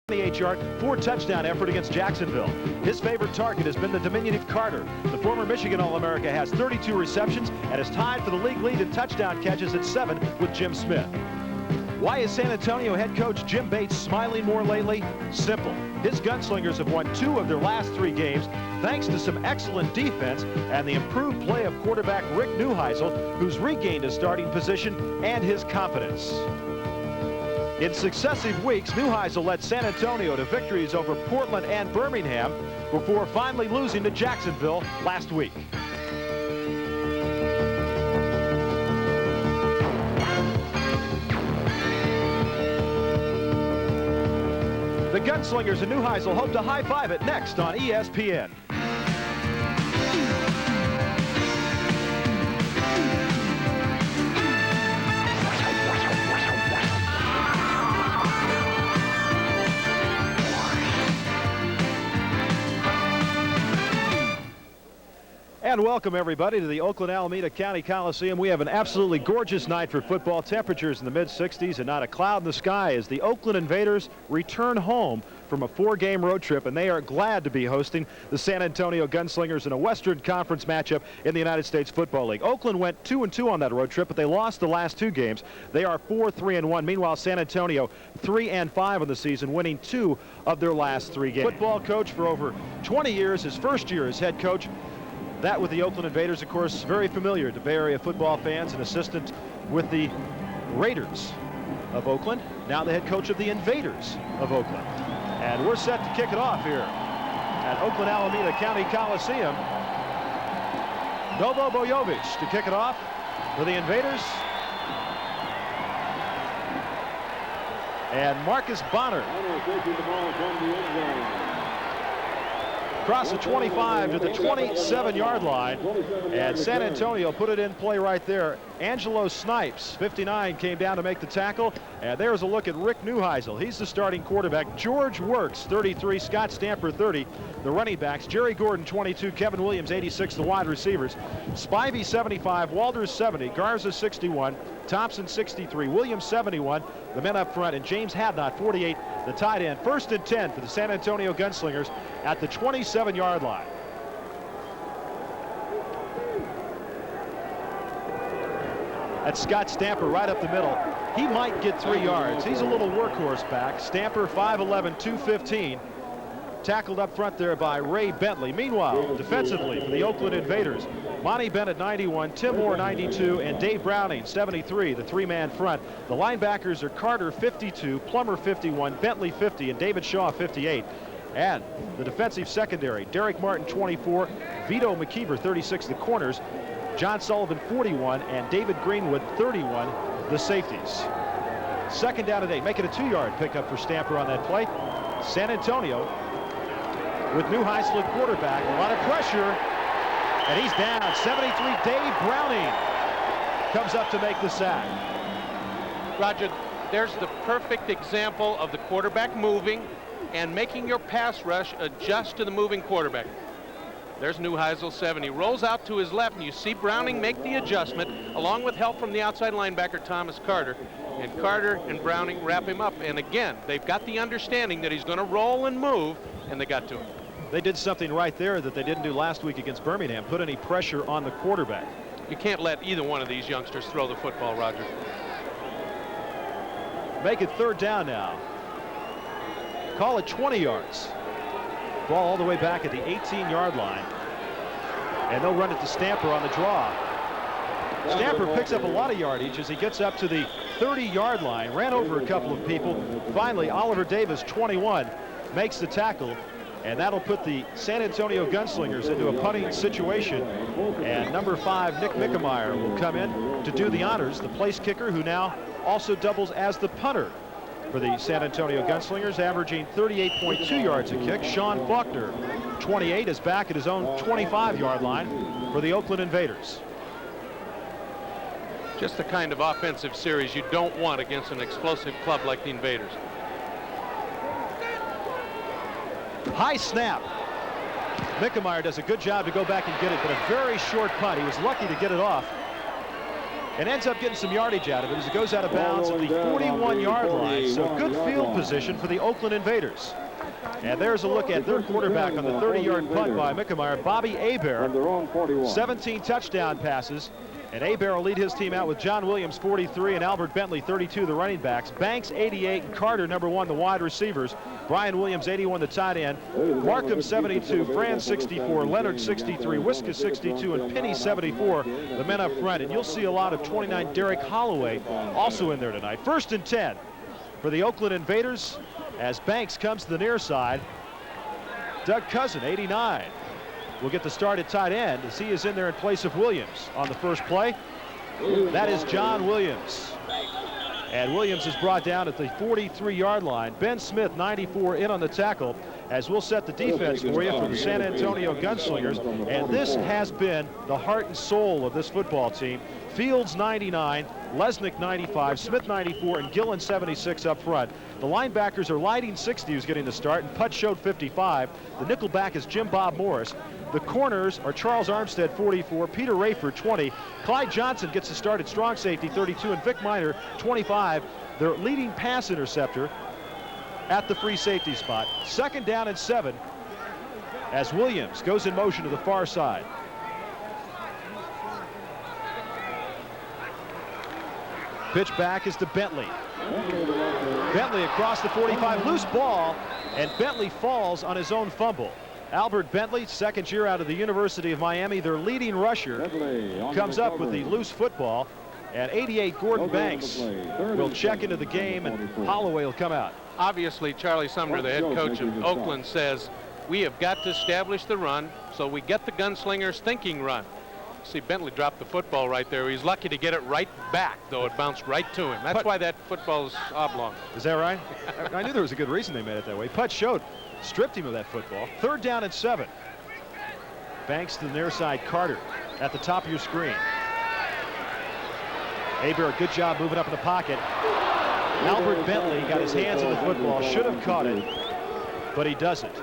28-yard, 4-touchdown effort against Jacksonville. His favorite target has been the diminutive Carter. The former Michigan All-America has 32 receptions and is tied for the league lead in touchdown catches at 7 with Jim Smith. Why is San Antonio head coach Jim Bates smiling more lately? Simple. His Gunslingers have won 2 of their last 3 games thanks to some excellent defense and the improved play of quarterback Rick Neuheisel, who's regained his starting position and his confidence. In successive weeks, Neuheisel led San Antonio to victories over Portland and Birmingham before finally losing to Jacksonville last week. The Gunslingers and Neuheisel hope to high-five it next on ESPN. And welcome everybody to the Oakland Alameda County Coliseum. We have an absolutely gorgeous night for football. Temperatures in the mid-60s and not a cloud in the sky as the Oakland Invaders return home from a 4-game road trip, and they are glad to be hosting the San Antonio Gunslingers in a Western Conference matchup in the United States Football League. Oakland went 2-2 on that road trip, but they lost the last 2 games. They are 4-3-1. Meanwhile, San Antonio 3-5 on the season, winning 2 of their last 3 games. Football coach for over 20 years, his first year as head coach. That with the Oakland Invaders, of course, very familiar to Bay Area football fans, an assistant with the Raiders of Oakland, now the head coach of the Invaders of Oakland. And we're set to kick it off here at Oakland Alameda County Coliseum. Novo Bojovic to kick it off for the Invaders. And Marcus Bonner. Across the 25 to the 27-yard line, and San Antonio put it in play right there. Angelo Snipes, 59, came down to make the tackle, and there's a look at Rick Neuheisel. He's the starting quarterback. George Works, 33, Scott Stamper, 30. The running backs, Jerry Gordon, 22, Kevin Williams, 86, the wide receivers. Spivey, 75, Walters, 70, Garza, 61, Thompson, 63, Williams, 71, the men up front, and James Hadnot, 48, the tight end. 1st and 10 for the San Antonio Gunslingers at the 27-yard line. That's Scott Stamper right up the middle. He might get 3 yards. He's a little workhorse back. Stamper, 5'11", 215. Tackled up front there by Ray Bentley. Meanwhile, defensively for the Oakland Invaders, Monty Bennett, 91, Tim Moore, 92, and Dave Browning, 73, the 3-man front. The linebackers are Carter, 52, Plummer, 51, Bentley, 50, and David Shaw, 58. And the defensive secondary, Derek Martin, 24, Vito McKeever, 36, the corners, John Sullivan, 41, and David Greenwood, 31, the safeties. 2nd down and 8. Make it a 2-yard pickup for Stamper on that play. San Antonio with Neuheisel at quarterback. A lot of pressure, and he's down. 73, Dave Browning comes up to make the sack. Roger, there's the perfect example of the quarterback moving and making your pass rush adjust to the moving quarterback. There's Neuheisel, 70, rolls out to his left, and you see Browning make the adjustment along with help from the outside linebacker Thomas Carter. And Carter and Browning wrap him up, and again, they've got the understanding that he's going to roll and move, and they got to him. They did something right there that they didn't do last week against Birmingham, put any pressure on the quarterback. You can't let either one of these youngsters throw the football, Roger. Make it 3rd down now. Call it 20 yards. Ball all the way back at the 18-yard line. And they'll run it to Stamper on the draw. Stamper picks up a lot of yardage as he gets up to the 30-yard line. Ran over a couple of people. Finally, Oliver Davis, 21, makes the tackle. And that'll put the San Antonio Gunslingers into a punting situation. And number 5, Nick Mickemeyer, will come in to do the honors. The place kicker, who now also doubles as the punter for the San Antonio Gunslingers, averaging 38.2 yards a kick. Sean Faulkner, 28, is back at his own 25-yard line for the Oakland Invaders. Just the kind of offensive series you don't want against an explosive club like the Invaders. High snap. Mickemeyer does a good job to go back and get it, but a very short punt. He was lucky to get it off. and ends up getting some yardage out of it as it goes out of bounds at the 41-yard line. So good field position for the Oakland Invaders. And there's a look at their quarterback on the 30-yard punt by Mickemeyer, Bobby Hebert. 17 touchdown passes. And Hebert will lead his team out with John Williams, 43, and Albert Bentley, 32, the running backs. Banks, 88, and Carter, number 1, the wide receivers. Brian Williams, 81, the tight end. Markham, 72, Fran, 64, Leonard, 63, Wiska, 62, and Penny, 74, the men up front. And you'll see a lot of 29, Derek Holloway, also in there tonight. 1st and 10 for the Oakland Invaders as Banks comes to the near side. Doug Cousin, 89. Will get the start at tight end as he is in there in place of Williams on the first play. That is John Williams. And Williams is brought down at the 43-yard line. Ben Smith, 94, in on the tackle as we'll set the defense for you for the San Antonio Gunslingers. And this has been the heart and soul of this football team. Fields, 99, Lesnick, 95, Smith, 94, and Gillen, 76 up front. The linebackers are Lighting, 60, who's getting the start, and Putz showed 55. The nickelback is Jim Bob Morris. The corners are Charles Armstead, 44, Peter Rayford, 20. Clyde Johnson gets the start at strong safety, 32, and Vic Miner, 25. Their leading pass interceptor at the free safety spot. 2nd down and 7 as Williams goes in motion to the far side. Pitch back is to Bentley. Bentley across the 45, loose ball, and Bentley falls on his own fumble. Albert Bentley, 2nd year out of the University of Miami, their leading rusher, comes up with the loose football, and 88 Gordon Banks will check into the game, and Holloway will come out. Obviously, Charlie Sumner, the head coach of Oakland, says we have got to establish the run so we get the Gunslingers thinking run. See, Bentley dropped the football right there. He's lucky to get it right back, though it bounced right to him. That's why that football's oblong. Is that right? I knew there was a good reason they made it that way. Putz showed, stripped him of that football. 3rd down and 7. Banks to the near side, Carter at the top of your screen. Hebert, good job moving up in the pocket. Albert Bentley got his hands on the football, should have caught it, but he doesn't.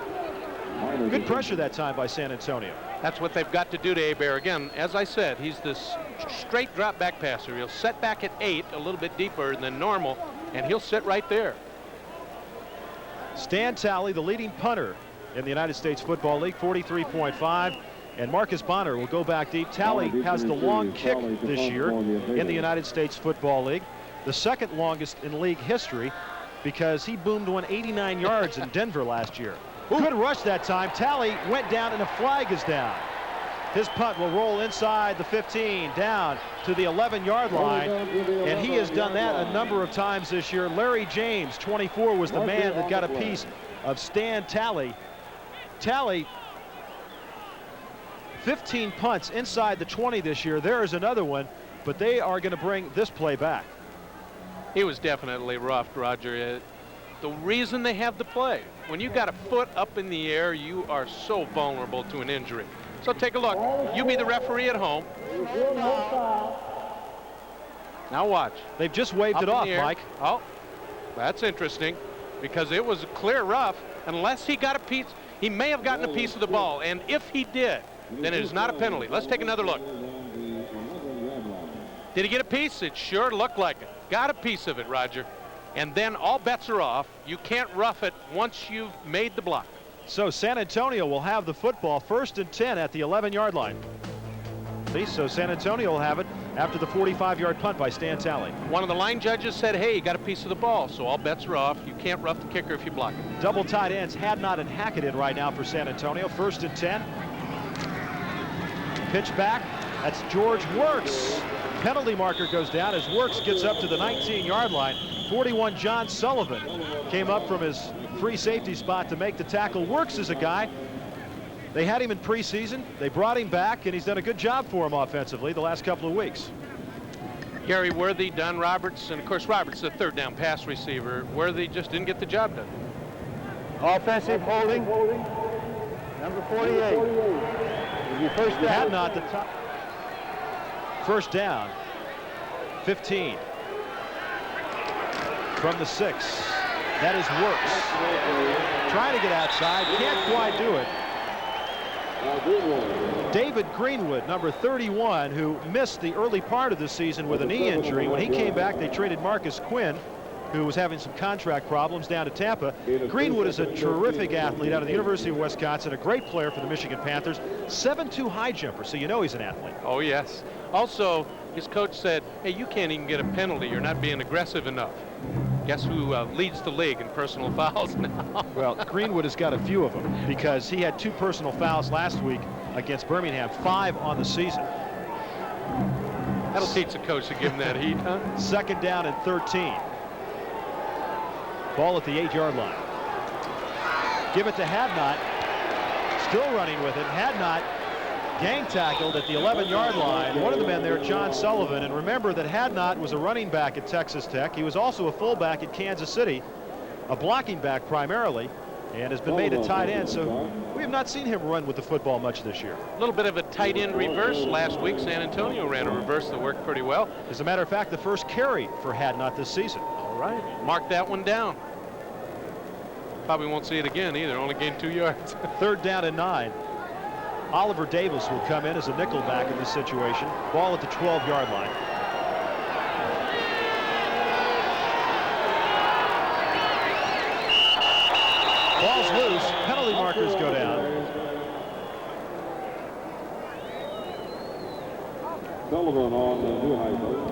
Good pressure that time by San Antonio. That's what they've got to do to Hebert. Again, as I said, he's this straight drop back passer. He'll set back at 8, a little bit deeper than normal, and he'll sit right there. Stan Talley, the leading punter in the United States Football League, 43.5. And Marcus Bonner will go back deep. Talley has the long kick this year in the United States Football League, the 2nd longest in league history, because he boomed one 89 yards in Denver last year. Good rush that time. Talley went down and a flag is down. His punt will roll inside the 15, down to the 11-yard line, and he has done that a number of times this year. Larry James, 24, was the man that got a piece of Stan Talley. Talley, 15 punts inside the 20 this year. There is another one, but they are going to bring this play back. He was definitely roughed, Roger. The reason they have the play, when you got a foot up in the air, you are so vulnerable to an injury. So take a look. You be the referee at home. Now watch. They've just waved it off, Mike. Oh, that's interesting, because it was a clear rough. Unless he got a piece, he may have gotten a piece of the ball, and if he did, then it is not a penalty. Let's take another look. Did he get a piece? It sure looked like it. Got a piece of it, Roger. And then all bets are off. You can't rough it once you've made the block. So San Antonio will have the football, 1st and 10 at the 11-yard line. See, so San Antonio will have it after the 45-yard punt by Stan Talley. One of the line judges said, hey, you got a piece of the ball, so all bets are off. You can't rough the kicker if you block it. Double tight ends, Hadnot and Hackett in right now for San Antonio. 1st and 10. Pitch back. That's George Works. Penalty marker goes down as Works gets up to the 19-yard line. 41 John Sullivan came up from his free safety spot to make the tackle. Works is a guy, they had him in preseason, they brought him back, and he's done a good job for him offensively the last couple of weeks. Gary Worthy, Don Roberts, and of course Roberts, the 3rd down pass receiver. Worthy just didn't get the job done. Offensive holding, number 48. First down. Had not the top. 1st down, 15. From the 6, that is Works. Trying to get outside, can't quite do it. David Greenwood, number 31, who missed the early part of the season with a knee injury. When he came back, they traded Marcus Quinn, who was having some contract problems, down to Tampa. Greenwood is a terrific athlete out of the University of Wisconsin, a great player for the Michigan Panthers, 7'2" high jumper, so you know he's an athlete. Oh, yes. Also, his coach said, hey, you can't even get a penalty. You're not being aggressive enough. Guess who leads the league in personal fouls now? Well, Greenwood has got a few of them because he had 2 personal fouls last week against Birmingham, 5 on the season. That'll teach the coach to give him that heat, huh? 2nd down and 13. Ball at the 8-yard line. Give it to Hadnot. Still running with it. Hadnot gang tackled at the 11-yard line. One of the men there, John Sullivan. And remember that Hadnot was a running back at Texas Tech. He was also a fullback at Kansas City, a blocking back primarily, and has been made a tight end. So we have not seen him run with the football much this year. A little bit of a tight end reverse last week. San Antonio ran a reverse that worked pretty well. As a matter of fact, the first carry for Hadnot this season. All right. Mark that one down. Probably won't see it again either. Only gained 2 yards. 3rd down and 9. Oliver Davis will come in as a nickel back in this situation. Ball at the 12-yard line. Ball's loose. Penalty markers go down. Sullivan on the new high school.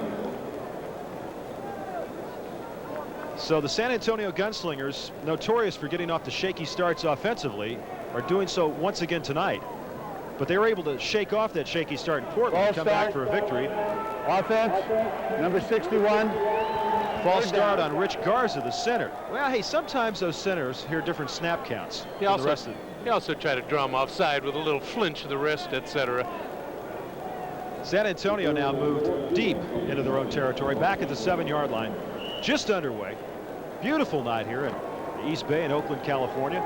So the San Antonio Gunslingers, notorious for getting off to shaky starts offensively, are doing so once again tonight. But they were able to shake off that shaky start in Portland and come back for a victory. Offense, number 61. False start on Rich Garza, the center. Well, hey, sometimes those centers hear different snap counts. He also tried to draw him offside with a little flinch of the wrist, etc. San Antonio now moved deep into their own territory, back at the 7-yard line, just underway. Beautiful night here in the East Bay in Oakland, California.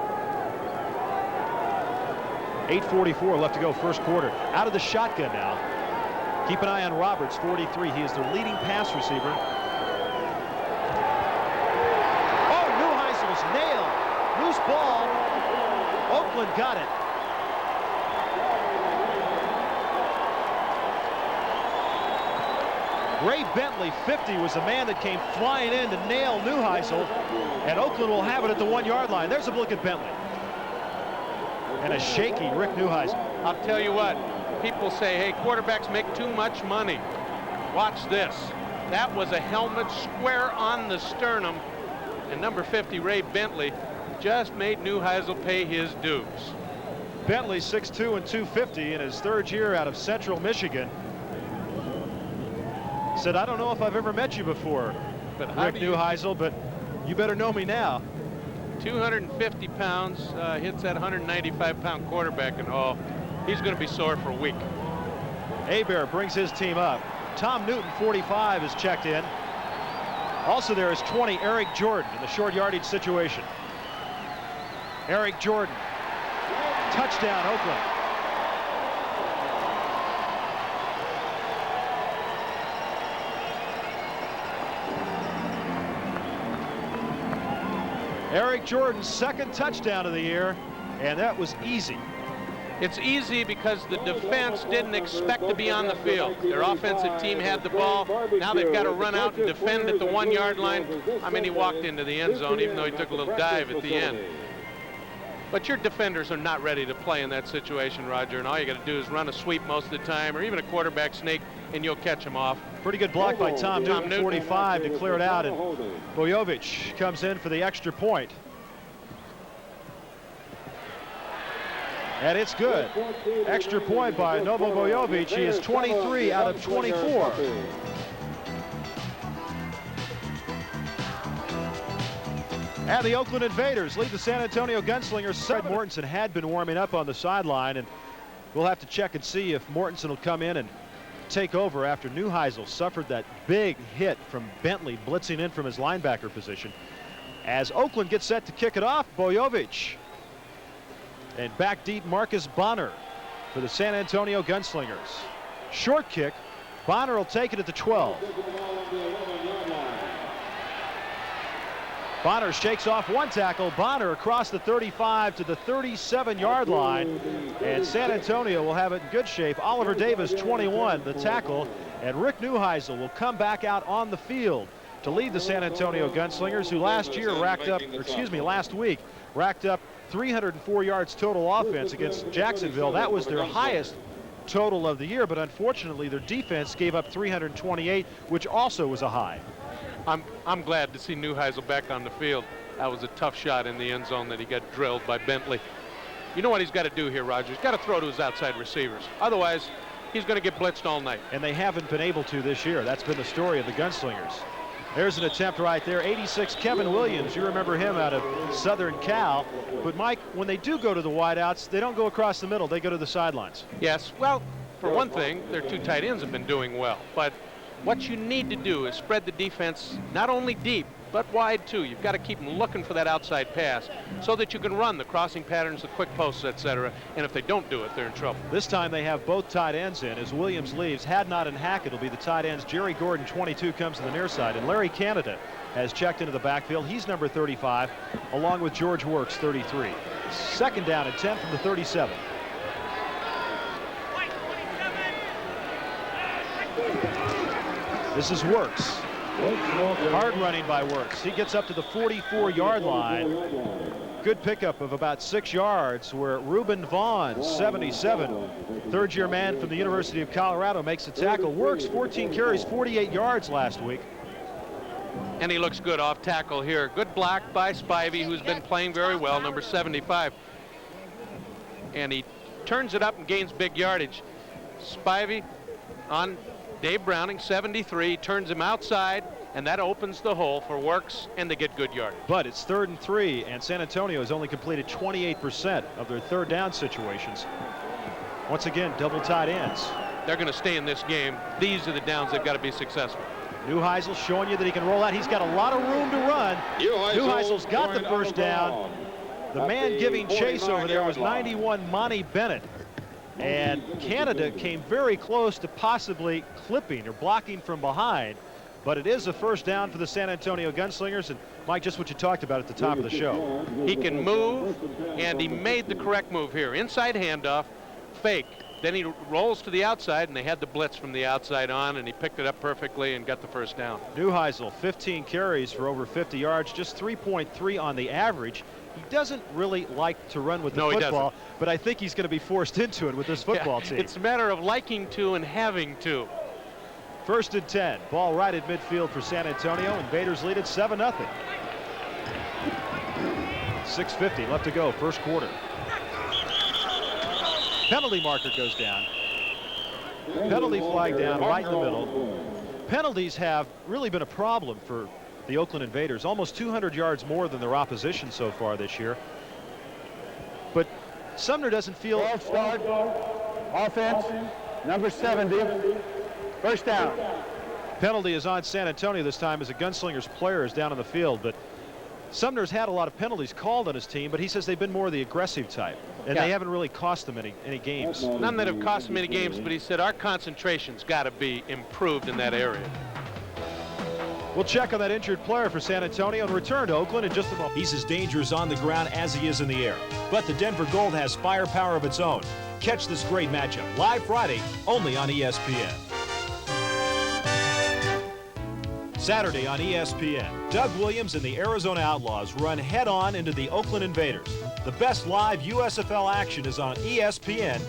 8:44 left to go, first quarter. Out of the shotgun now. Keep an eye on Roberts, 43. He is their leading pass receiver. Oh, Neuheisel was nailed. Loose ball. Oakland got it. Ray Bentley, 50, was the man that came flying in to nail Neuheisel, and Oakland will have it at the 1-yard line. There's a look at Bentley. And a shaky Rick Neuheisel. I'll tell you what, people say, hey, quarterbacks make too much money. Watch this. That was a helmet square on the sternum, and number 50, Ray Bentley, just made Neuheisel pay his dues. Bentley, 6'2" and 250 in his 3rd year out of Central Michigan. Said, I don't know if I've ever met you before, but Rick Neuheisel, but you better know me now. 250 pounds, hits that 195-pound quarterback, and oh, he's going to be sore for a week. Hebert brings his team up. Tom Newton, 45, is checked in. Also there is 20, Eric Jordan, in the short yardage situation. Eric Jordan, touchdown, Oakland. Eric Jordan's 2nd touchdown of the year, and that was easy. It's easy because the defense didn't expect to be on the field. Their offensive team had the ball. Now they've got to run out and defend at the 1-yard line. I mean, he walked into the end zone, even though he took a little dive at the end. But your defenders are not ready to play in that situation, Roger, and all you got to do is run a sweep most of the time, or even a quarterback sneak, and you'll catch him off. Pretty good block by Tom Newton, 45, to clear it out, and Bojovic comes in for the extra point. And it's good. Extra point by Novo Bojovic. He is 23 out of 24. And the Oakland Invaders lead the San Antonio Gunslingers. Mortensen had been warming up on the sideline, and we'll have to check and see if Mortensen will come in and take over after Neuheisel suffered that big hit from Bentley blitzing in from his linebacker position. As Oakland gets set to kick it off, Bojovic. And back deep, Marcus Bonner for the San Antonio Gunslingers. Short kick. Bonner will take it at the 12. Bonner shakes off one tackle. Bonner across the 35 to the 37-yard line. And San Antonio will have it in good shape. Oliver Davis, 21, the tackle. And Rick Neuheisel will come back out on the field to lead the San Antonio Gunslingers, who last week racked up 304 yards total offense against Jacksonville. That was their highest total of the year, but unfortunately their defense gave up 328, which also was a high. I'm glad to see Neuheisel back on the field. That was a tough shot in the end zone that he got drilled by Bentley. You know what he's got to do here, Roger? He's got to throw to his outside receivers. Otherwise, he's going to get blitzed all night. And they haven't been able to this year. That's been the story of the Gunslingers. There's an attempt right there. 86, Kevin Williams. You remember him out of Southern Cal. But, Mike, when they do go to the wideouts, they don't go across the middle. They go to the sidelines. Yes. Well, for one thing, their two tight ends have been doing well. But what you need to do is spread the defense not only deep, but wide, too. You've got to keep them looking for that outside pass so that you can run the crossing patterns, the quick posts, etc. And if they don't do it, they're in trouble. This time they have both tight ends in as Williams leaves. Hadnot and Hackett will be the tight ends. Jerry Gordon, 22, comes to the near side. And Larry Canada has checked into the backfield. He's number 35, along with George Works, 33. Second down and 10 from the 37. This is Works. Hard running by Works. He gets up to the 44-yard line. Good pickup of about 6 yards where Reuben Vaughn, 77, third-year man from the University of Colorado, makes the tackle. Works 14 carries, 48 yards last week. And he looks good off tackle here. Good block by Spivey, who's been playing very well, number 75. And he turns it up and gains big yardage. Spivey on Dave Browning, 73, turns him outside, and that opens the hole for Works, and they get good yardage. But it's 3rd and 3, and San Antonio has only completed 28% of their third down situations. Once again, double tight ends. They're going to stay in this game. These are the downs they've got to be successful. Neuheisel showing you that he can roll out. He's got a lot of room to run. Neuheisel's got the first down. The man giving chase over there was 91 Monty Bennett. And Canada came very close to possibly clipping or blocking from behind. But it is a first down for the San Antonio Gunslingers. And, Mike, just what you talked about at the top of the show. He can move, and he made the correct move here. Inside handoff, fake. Then he rolls to the outside, and they had the blitz from the outside on, and he picked it up perfectly and got the first down. Neuheisel, 15 carries for over 50 yards, just 3.3 on the average. He doesn't really like to run with the football, but I think he's going to be forced into it with this football team. It's a matter of liking to and having to. 1st and 10. Ball right at midfield for San Antonio. Invaders lead it 7-0. 6:50 left to go, first quarter. Penalty marker goes down. Penalty flag down right in the middle. Penalties have really been a problem for the Oakland Invaders. Almost 200 yards more than their opposition so far this year. But Sumner doesn't feel... Ball start. Offense, number 70. First down. Penalty is on San Antonio this time as a Gunslingers player is down on the field. But Sumner's had a lot of penalties called on his team, but he says they've been more of the aggressive type. And they haven't really cost them any games. None that have cost him any games, but he said our concentration's got to be improved in that area. We'll check on that injured player for San Antonio and return to Oakland in just a moment. He's as dangerous on the ground as he is in the air. But the Denver Gold has firepower of its own. Catch this great matchup live Friday only on ESPN. Saturday on ESPN, Doug Williams and the Arizona Outlaws run head-on into the Oakland Invaders. The best live USFL action is on ESPN.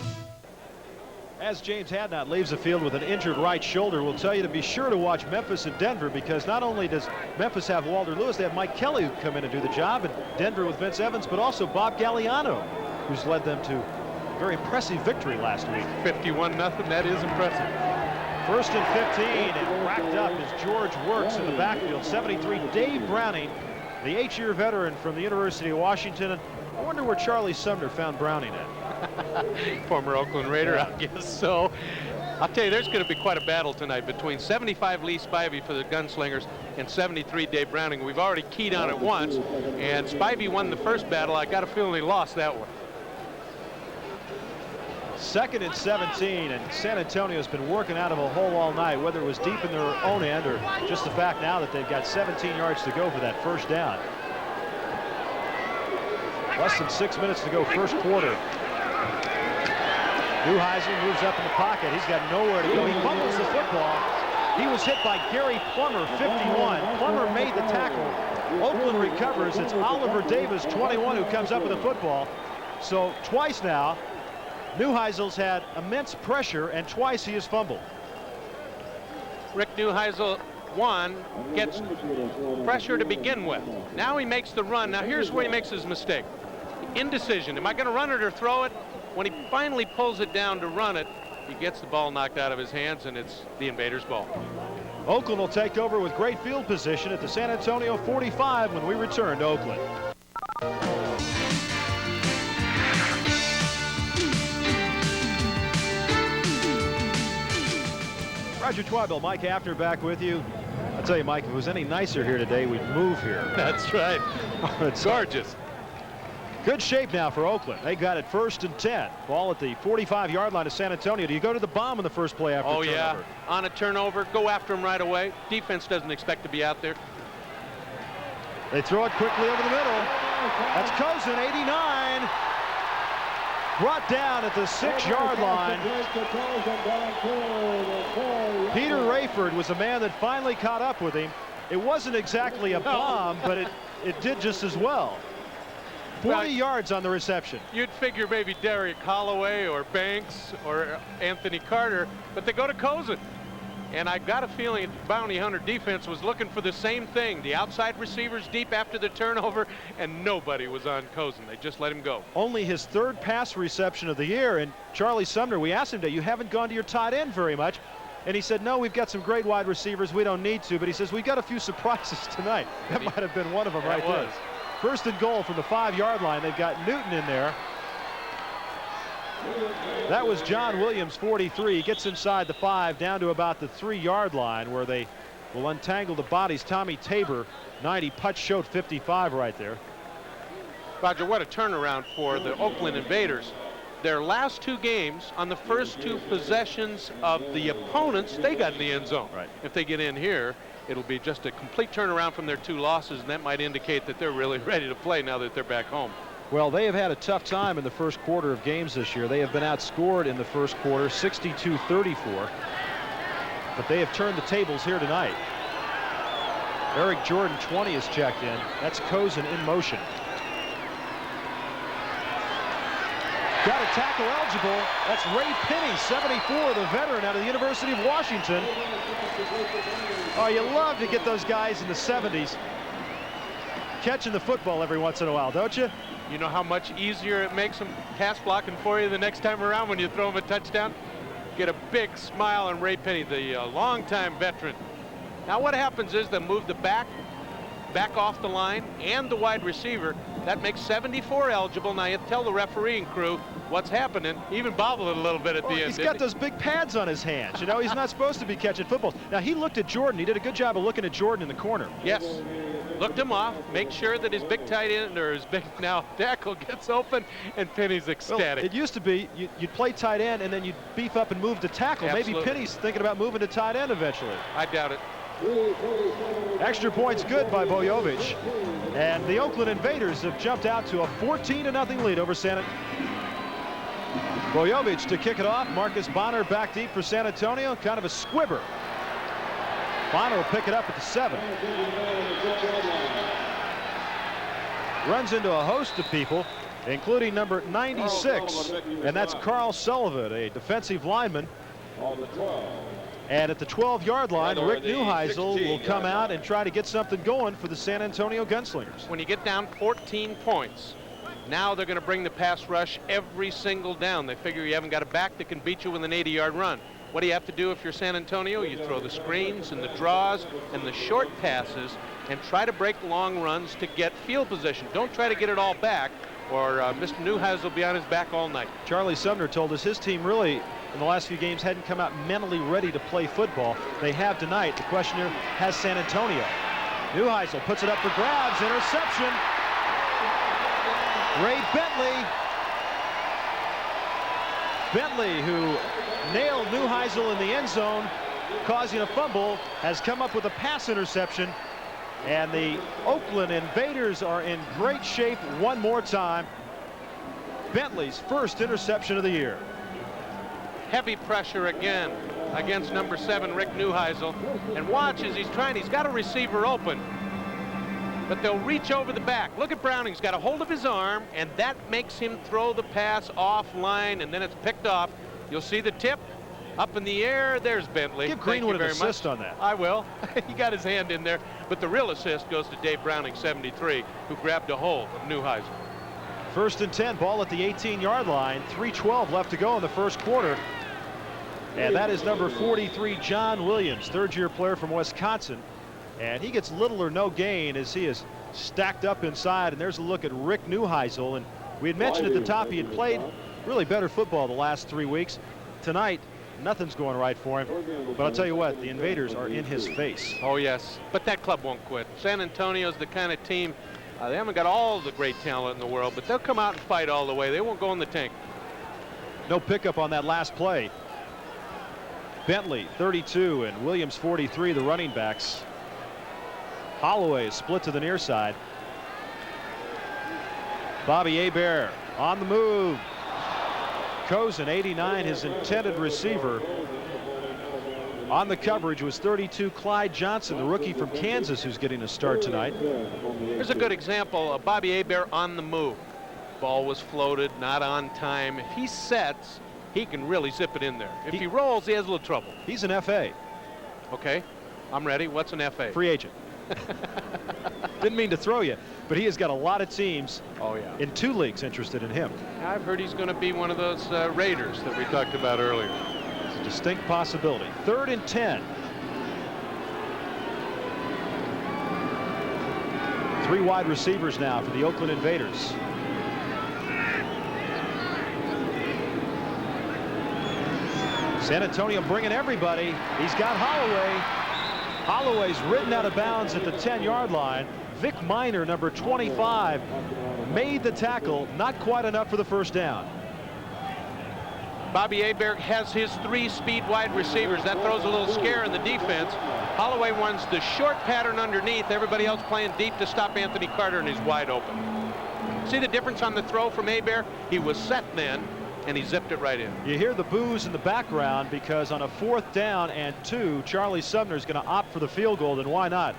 As James Hadnot leaves the field with an injured right shoulder, we'll tell you to be sure to watch Memphis and Denver, because not only does Memphis have Walter Lewis, they have Mike Kelly who come in and do the job, and Denver with Vince Evans, but also Bob Galliano, who's led them to a very impressive victory last week. 51-0, that is impressive. 1st and 15, and racked up is George Works in the backfield. 73, Dave Browning, the 8-year veteran from the University of Washington. And I wonder where Charlie Sumner found Browning at. Former Oakland Raider, I guess so. I'll tell you, there's going to be quite a battle tonight between 75 Lee Spivey for the Gunslingers and 73 Dave Browning. We've already keyed on it once, and Spivey won the first battle. I got a feeling he lost that one. 2nd and 17, and San Antonio's been working out of a hole all night, whether it was deep in their own end or just the fact now that they've got 17 yards to go for that first down. Less than 6 minutes to go, first quarter. Neuheisel moves up in the pocket. He's got nowhere to go. He fumbles the football. He was hit by Gary Plummer, 51. Plummer made the tackle. Oakland recovers. It's Oliver Davis, 21, who comes up with the football. So twice now, Neuheisel's had immense pressure, and twice he has fumbled. Rick Neuheisel, one, gets pressure to begin with. Now he makes the run. Now here's where he makes his mistake. Indecision. Am I going to run it or throw it? When he finally pulls it down to run it, he gets the ball knocked out of his hands, and it's the Invaders' ball. Oakland will take over with great field position at the San Antonio 45 when we return to Oakland. Roger Twibell, Mike Hafner back with you. I'll tell you, Mike, if it was any nicer here today, we'd move here. That's right. It's gorgeous. Good shape now for Oakland. They got it 1st and 10. Ball at the 45-yard line of San Antonio. Do you go to the bomb in the first play after turnover? Yeah. On a turnover, go after him right away. Defense doesn't expect to be out there. They throw it quickly over the middle. That's Kozin, 89. Brought down at the 6-yard line. Peter Rayford was a man that finally caught up with him. It wasn't exactly a bomb, but it did just as well. 40 yards on the reception. You'd figure maybe Derek Holloway or Banks or Anthony Carter, but they go to Kozin. And I got a feeling the Bounty Hunter defense was looking for the same thing. The outside receivers deep after the turnover, and nobody was on Kozin. They just let him go. Only his 3rd pass reception of the year. And Charlie Sumner, we asked him today, you haven't gone to your tight end very much. And he said, no, we've got some great wide receivers. We don't need to. But he says, we've got a few surprises tonight. That might have been one of them right there. 1st and goal from the 5-yard line. They've got Newton in there. That was John Williams, 43. He gets inside the 5 down to about the 3-yard line where they will untangle the bodies. Tommy Tabor, 90. Putz showed 55 right there. Roger, what a turnaround for the Oakland Invaders. Their last 2 games, on the first 2 possessions of the opponents, they got in the end zone. Right. If they get in here, it'll be just a complete turnaround from their 2 losses, and that might indicate that they're really ready to play now that they're back home. Well, they have had a tough time in the first quarter of games this year. They have been outscored in the first quarter, 62-34. But they have turned the tables here tonight. Eric Jordan, 20, is checked in. That's Kozin in motion. Got a tackle eligible. That's Ray Penny, 74, the veteran out of the University of Washington. Oh, you love to get those guys in the 70s catching the football every once in a while, don't you? You know how much easier it makes them pass blocking for you the next time around when you throw them a touchdown? Get a big smile on Ray Penny, the longtime veteran. Now what happens is they move the back off the line and the wide receiver. That makes 74 eligible. Now you tell the refereeing crew what's happening. He even bobbled it a little bit at the end. He's got those big pads on his hands. You know, he's not supposed to be catching footballs. Now he looked at Jordan. He did a good job of looking at Jordan in the corner. Yes. Looked him off, make sure that his big tight end or his big now tackle gets open, and Penny's ecstatic. Well, it used to be you'd play tight end and then you'd beef up and move to tackle. Absolutely. Maybe Penny's thinking about moving to tight end eventually. I doubt it. Extra points good by Bojovic. And the Oakland Invaders have jumped out to a 14-0 lead over San Antonio. Bojovic to kick it off. Marcus Bonner back deep for San Antonio. Kind of a squibber. Bonner will pick it up at the 7. Runs into a host of people, including number 96, and that's Carl Sullivan, a defensive lineman. And at the 12-yard line, Rick Neuheisel will come out and try to get something going for the San Antonio Gunslingers. When you get down 14 points, now they're going to bring the pass rush every single down. They figure you haven't got a back that can beat you with an 80-yard run. What do you have to do if you're San Antonio? You throw the screens and the draws and the short passes and try to break long runs to get field position. Don't try to get it all back, or Mr. Neuheisel will be on his back all night. Charlie Sumner told us his team really, in the last few games, hadn't come out mentally ready to play football. They have tonight. The question here, has San Antonio? Neuheisel puts it up for grabs. Interception. Ray Bentley. Bentley, who nailed Neuheisel in the end zone, causing a fumble, has come up with a pass interception. And the Oakland Invaders are in great shape one more time. Bentley's first interception of the year. Heavy pressure again against number 7, Rick Neuheisel. And watch as he's got a receiver open. But they'll reach over the back. Look at Browning. He's got a hold of his arm, and that makes him throw the pass offline, and then it's picked off. You'll see the tip up in the air. There's Bentley. Give Greenwood an assist on that. I will. He got his hand in there. But the real assist goes to Dave Browning, 73, who grabbed a hold of Neuheisel. 1st and 10, ball at the 18-yard line. 3:12 left to go in the first quarter. And that is number 43, John Williams, third-year player from Wisconsin. And he gets little or no gain as he is stacked up inside. And there's a look at Rick Neuheisel. And we had mentioned at the top he had played really better football the last 3 weeks. Tonight, nothing's going right for him. But I'll tell you what, the Invaders are in his face. Oh, yes. But that club won't quit. San Antonio's the kind of team, they haven't got all the great talent in the world, but they'll come out and fight all the way. They won't go in the tank. No pickup on that last play. Bentley, 32, and Williams, 43, the running backs. Holloway is split to the near side. Bobby Hebert on the move. Cozen, 89, his intended receiver. On the coverage was 32, Clyde Johnson, the rookie from Kansas, who's getting a start tonight. Here's a good example of Bobby Hebert on the move. Ball was floated, not on time. If he sets, he can really zip it in there. If he rolls, he has a little trouble. He's an FA. Okay, I'm ready. What's an FA? Free agent. Didn't mean to throw you, but he has got a lot of teams in 2 leagues interested in him. I've heard he's going to be one of those Raiders that we talked about earlier. It's a distinct possibility. 3rd and 10. 3 wide receivers now for the Oakland Invaders. San Antonio bringing everybody. He's got Holloway. Holloway's ridden out of bounds at the 10-yard line. Vic Miner, number 25, made the tackle. Not quite enough for the first down. Bobby Hebert has his 3 speed wide receivers. That throws a little scare in the defense. Holloway runs the short pattern underneath. Everybody else playing deep to stop Anthony Carter, and he's wide open. See the difference on the throw from Hebert? He was set then, and he zipped it right in. You hear the boos in the background because on a 4th down and 2, Charlie Sumner is going to opt for the field goal, and why not?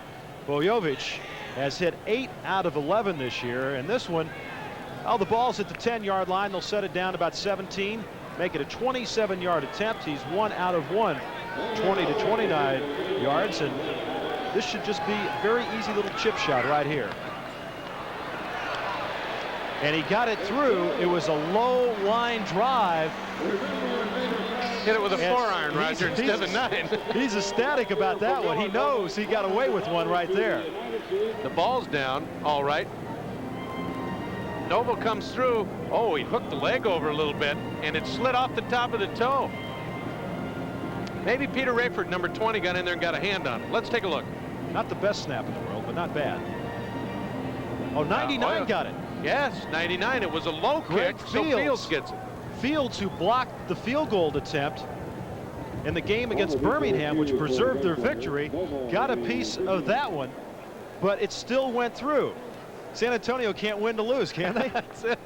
Bojovic has hit 8 out of 11 this year, and this one, the ball's at the 10-yard line. They'll set it down about 17, make it a 27-yard attempt. He's 1 out of 1, 20 to 29 yards, and this should just be a very easy little chip shot right here. And he got it through. It was a low line drive. Hit it with a 4-iron, Roger, instead of a 9. He's ecstatic about that one. He knows he got away with one right there. The ball's down, all right. Noble comes through. Oh, he hooked the leg over a little bit, and it slid off the top of the toe. Maybe Peter Rayford, number 20, got in there and got a hand on it. Let's take a look. Not the best snap in the world, but not bad. Oh, 99 got it. Yes, 99. It was a low kick, so Fields gets it. Fields, who blocked the field goal attempt in the game against Birmingham, which preserved their victory, got a piece of that one, but it still went through. San Antonio can't win to lose, can they? That's it.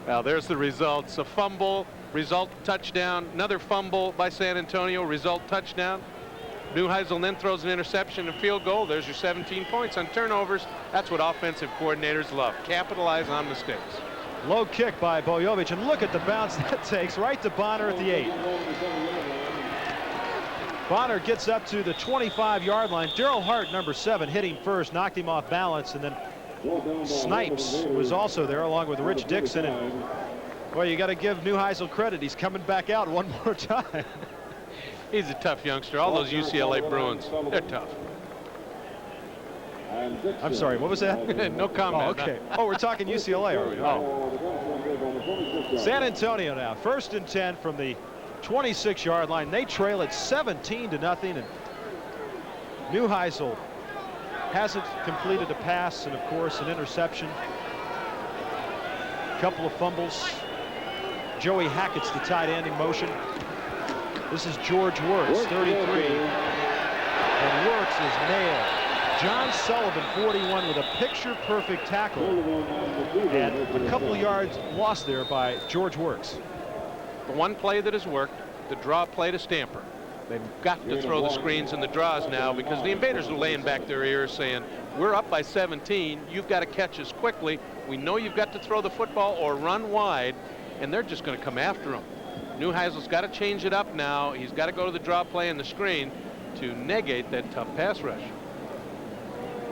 Well, there's the results. A fumble, result touchdown. Another fumble by San Antonio, result touchdown. Neuheisel then throws an interception and field goal. There's your 17 points on turnovers. That's what offensive coordinators love. Capitalize on mistakes. Low kick by Bojovic, and look at the bounce that takes right to Bonner at the 8. Bonner gets up to the 25-yard line. Daryl Hart, number 7, hitting first, knocked him off balance, and then Snipes was also there along with Rich Dixon. And well, you got to give Neuheisel credit. He's coming back out one more time. He's a tough youngster. All those UCLA Bruins, they're tough. I'm sorry, what was that? No comment. Oh, okay. Oh, we're talking UCLA, are we? Oh. San Antonio now, 1st and 10 from the 26-yard line. They trail it 17-0, and Neuheisel hasn't completed a pass, and of course an interception. A couple of fumbles. Joey Hackett's the tight end in motion. This is George Wirtz, 33, and Wirtz is nailed. John Sullivan, 41, with a picture-perfect tackle, and a couple of yards lost there by George Works. The one play that has worked, the draw play to Stamper. They've got to throw the screens and the draws now, because the Invaders are laying back their ears saying, we're up by 17. You've got to catch us quickly. We know you've got to throw the football or run wide, and they're just going to come after them. Neuheisel's got to change it up now. He's got to go to the draw play and the screen to negate that tough pass rush.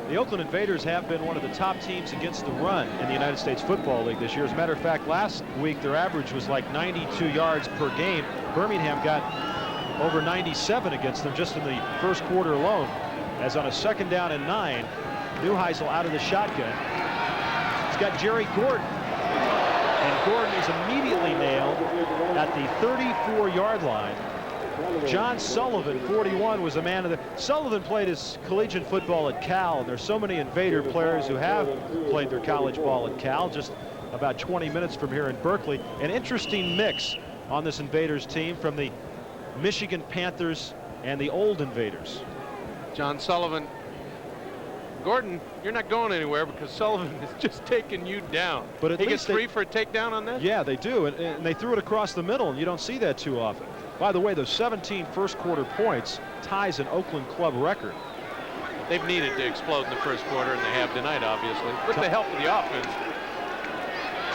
The Oakland Invaders have been one of the top teams against the run in the United States Football League this year. As a matter of fact, last week their average was like 92 yards per game. Birmingham got over 97 against them just in the first quarter alone, as on a 2nd down and 9, Neuheisel out of the shotgun. He's got Jerry Gordon, and Gordon is immediately nailed at the 34-yard line. John Sullivan, 41, was a man of the... Sullivan played his collegiate football at Cal, and there's so many Invader players who have played their college ball at Cal, just about 20 minutes from here in Berkeley. An interesting mix on this Invaders team from the Michigan Panthers and the old Invaders. John Sullivan. Gordon, you're not going anywhere because Sullivan is just taking you down. But at he least gets 3 for a takedown on that? Yeah, they do, and they threw it across the middle, and you don't see that too often. By the way, those 17 first quarter points ties an Oakland club record. They've needed to explode in the first quarter, and they have tonight, obviously, with the help of the offense.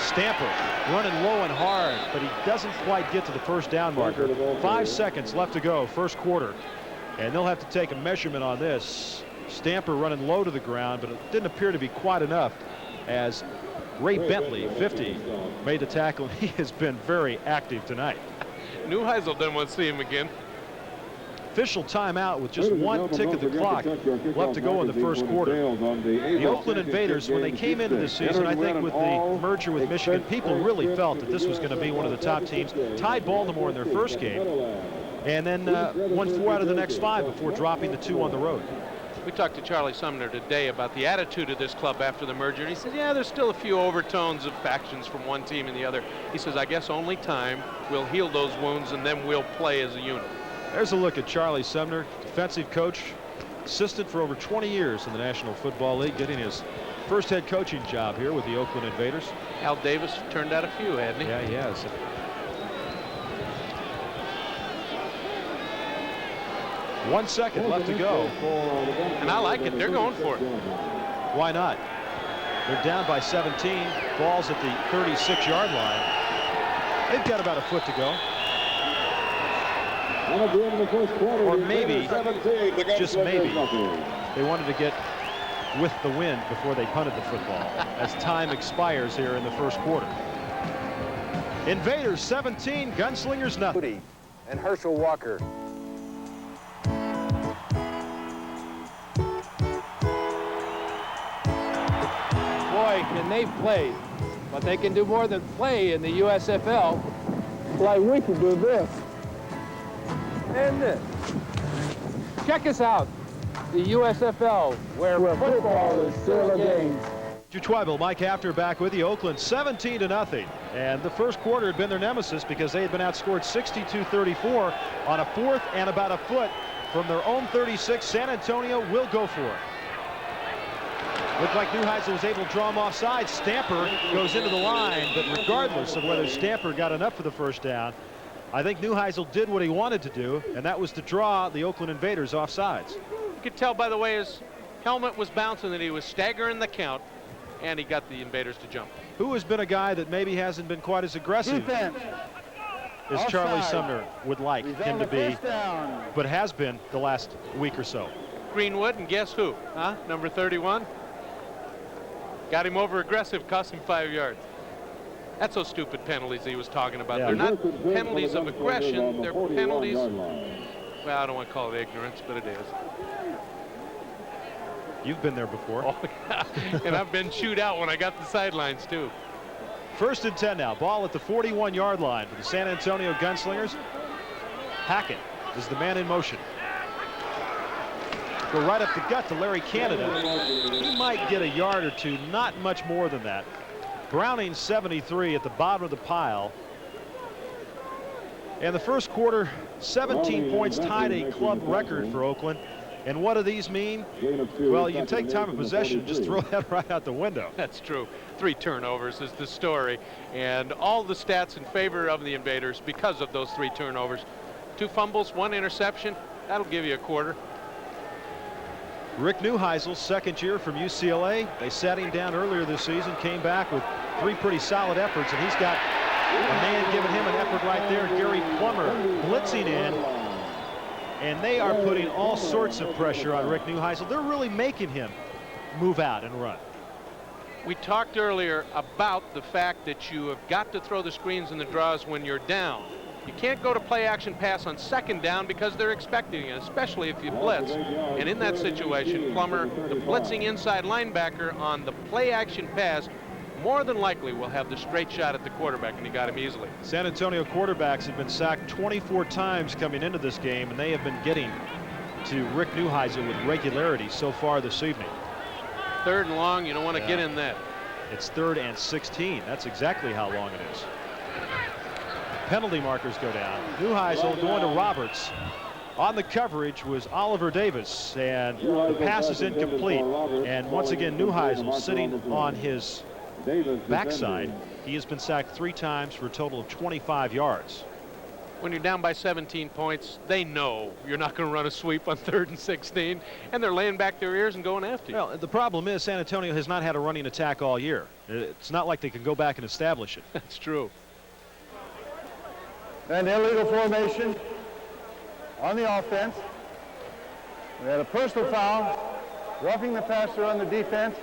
Stamper running low and hard, but he doesn't quite get to the first down marker. 5 seconds left to go, first quarter, and they'll have to take a measurement on this. Stamper running low to the ground, but it didn't appear to be quite enough, as Ray Bentley, 50, made the tackle. He has been very active tonight. Neuheisel doesn't want to see him again. Official timeout with just 1 tick of the clock left to go in the first quarter. The Oakland Invaders, when they came into this season, I think with the merger with Michigan, people really felt that this was going to be one of the top teams. Tied Baltimore in their first game, and then won 4 out of the next 5 before dropping the 2 on the road. We talked to Charlie Sumner today about the attitude of this club after the merger, and he said, yeah, there's still a few overtones of factions from one team and the other. He says, I guess only time will heal those wounds, and then we'll play as a unit. There's a look at Charlie Sumner, defensive coach, assistant for over 20 years in the National Football League, getting his first head coaching job here with the Oakland Invaders. Al Davis turned out a few, hadn't he? Yeah, he has. 1 second left to go. And I like it. They're going for it. Why not? They're down by 17. Ball's at the 36-yard line. They've got about a foot to go. Or maybe, just maybe, they wanted to get with the wind before they punted the football as time expires here in the first quarter. Invaders 17, Gunslingers nothing. And Herschel Walker. Boy, can they play, but they can do more than play in the USFL. Like we can do this and this. Check us out, the USFL, where football is still a game. Twible, Mike After back with you. Oakland 17-0, and the first quarter had been their nemesis because they had been outscored 62-34 on a 4th and about a foot from their own 36. San Antonio will go for it. Looked like Neuheisel was able to draw him offside. Stamper goes into the line, but regardless of whether Stamper got enough for the first down, I think Neuheisel did what he wanted to do, and that was to draw the Oakland Invaders offsides. You could tell by the way his helmet was bouncing that he was staggering the count, and he got the Invaders to jump. Who has been a guy that maybe hasn't been quite as aggressive as Charlie Sumner would like him to be, but has been the last week or so? Greenwood, and guess who? Huh? Number 31. Got him over aggressive, cost him 5 yards. That's those stupid penalties he was talking about. Yeah. They're not penalties of aggression, they're penalties, well, I don't want to call it ignorance, but it is. You've been there before. Oh, yeah. And I've been chewed out when I got the sidelines too. 1st and 10 now. Ball at the 41-yard line for the San Antonio Gunslingers. Hackett is the man in motion. Go right up the gut to Larry Canada. He might get a yard or two, not much more than that. Browning 73 at the bottom of the pile. And the first quarter, 17 points, tied a club record for Oakland. And what do these mean? Well, you can take time of possession and just throw that right out the window. That's true. 3 turnovers is the story. And all the stats in favor of the Invaders because of those 3 turnovers. 2 fumbles, 1 interception. That'll give you a quarter. Rick Neuheisel, second year from UCLA. They sat him down earlier this season, came back with 3 pretty solid efforts, and he's got a man giving him an effort right there, Gary Plummer, blitzing in. And they are putting all sorts of pressure on Rick Neuheisel. They're really making him move out and run. We talked earlier about the fact that you have got to throw the screens and the draws when you're down. You can't go to play action pass on second down because they're expecting it, especially if you blitz. And in that situation, Plummer, the blitzing inside linebacker on the play action pass, more than likely will have the straight shot at the quarterback, and he got him easily. San Antonio quarterbacks have been sacked 24 times coming into this game, and they have been getting to Rick Neuheisel with regularity so far this evening. 3rd and long, you don't want to get in that. It's 3rd and 16. That's exactly how long it is. Penalty markers go down. Neuheisel going to Roberts. On the coverage was Oliver Davis, and the pass is incomplete. And once again, Neuheisel sitting on his backside. He has been sacked 3 times for a total of 25 yards. When you're down by 17 points, they know you're not going to run a sweep on 3rd and 16, and they're laying back their ears and going after you. Well, the problem is San Antonio has not had a running attack all year. It's not like they can go back and establish it. That's true. An illegal formation on the offense. We had a personal foul, roughing the passer on the defense.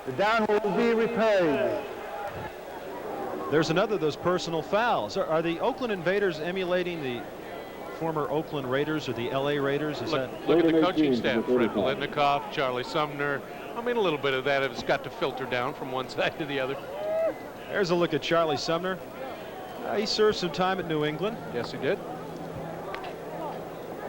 The down will be repaid. There's another of those personal fouls. Are the Oakland Invaders emulating the former Oakland Raiders or the LA Raiders? Look at the coaching staff. Fred Biletnikoff, Charlie Sumner. I mean, a little bit of that has got to filter down from one side to the other. There's a look at Charlie Sumner. He served some time at New England. Yes, he did.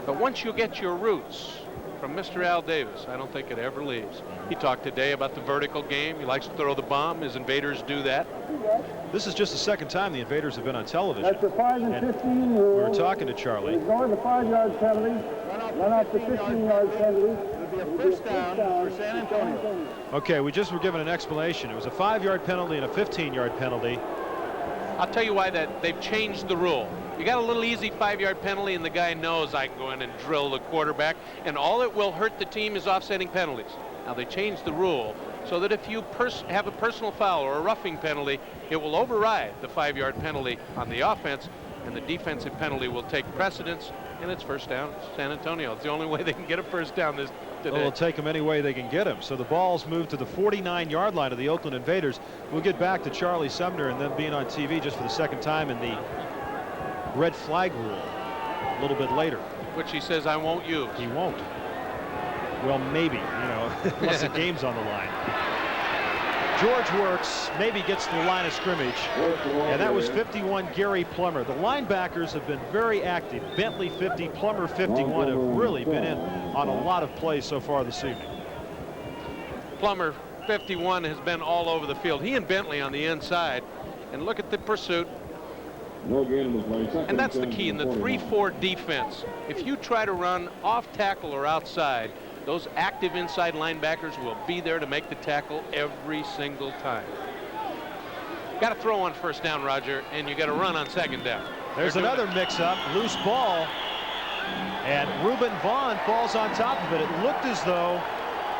But once you get your roots from Mr. Al Davis, I don't think it ever leaves. He talked today about the vertical game. He likes to throw the bomb. His Invaders do that. This is just the 2nd time the Invaders have been on television. That's the 5 and 15 rule. We were talking to Charlie. Going to 5-yard penalty. Run off the 15-yard penalty. It'll be a first down for San Antonio. Okay, we just were given an explanation. It was a 5-yard penalty and a 15-yard penalty. I'll tell you why they've changed the rule. You got a little easy 5-yard penalty, and the guy knows I can go in and drill the quarterback, and all it will hurt the team is offsetting penalties. Now they changed the rule so that if you have a personal foul or a roughing penalty, it will override the 5-yard penalty on the offense, and the defensive penalty will take precedence, and it's first down. San Antonio. It's the only way they can get a first down today. Well, it'll take them any way they can get him. So the ball's moved to the 49-yard line of the Oakland Invaders. We'll get back to Charlie Sumner and then being on TV just for the 2nd time in the red flag rule a little bit later. Which he says I won't use. He won't. Well, maybe, unless the game's on the line. George Works maybe gets to the line of scrimmage, and that was 51 Gary Plummer. The linebackers have been very active. Bentley 50, Plummer 51 have really been in on a lot of plays so far this evening. Plummer 51 has been all over the field. He and Bentley on the inside, and look at the pursuit. And that's the key in the 3-4 defense. If you try to run off tackle or outside, those active inside linebackers will be there to make the tackle every single time. Got to throw on first down, Roger, and you got to run on second down. There's another mix-up, loose ball, and Reuben Vaughn falls on top of it. It looked as though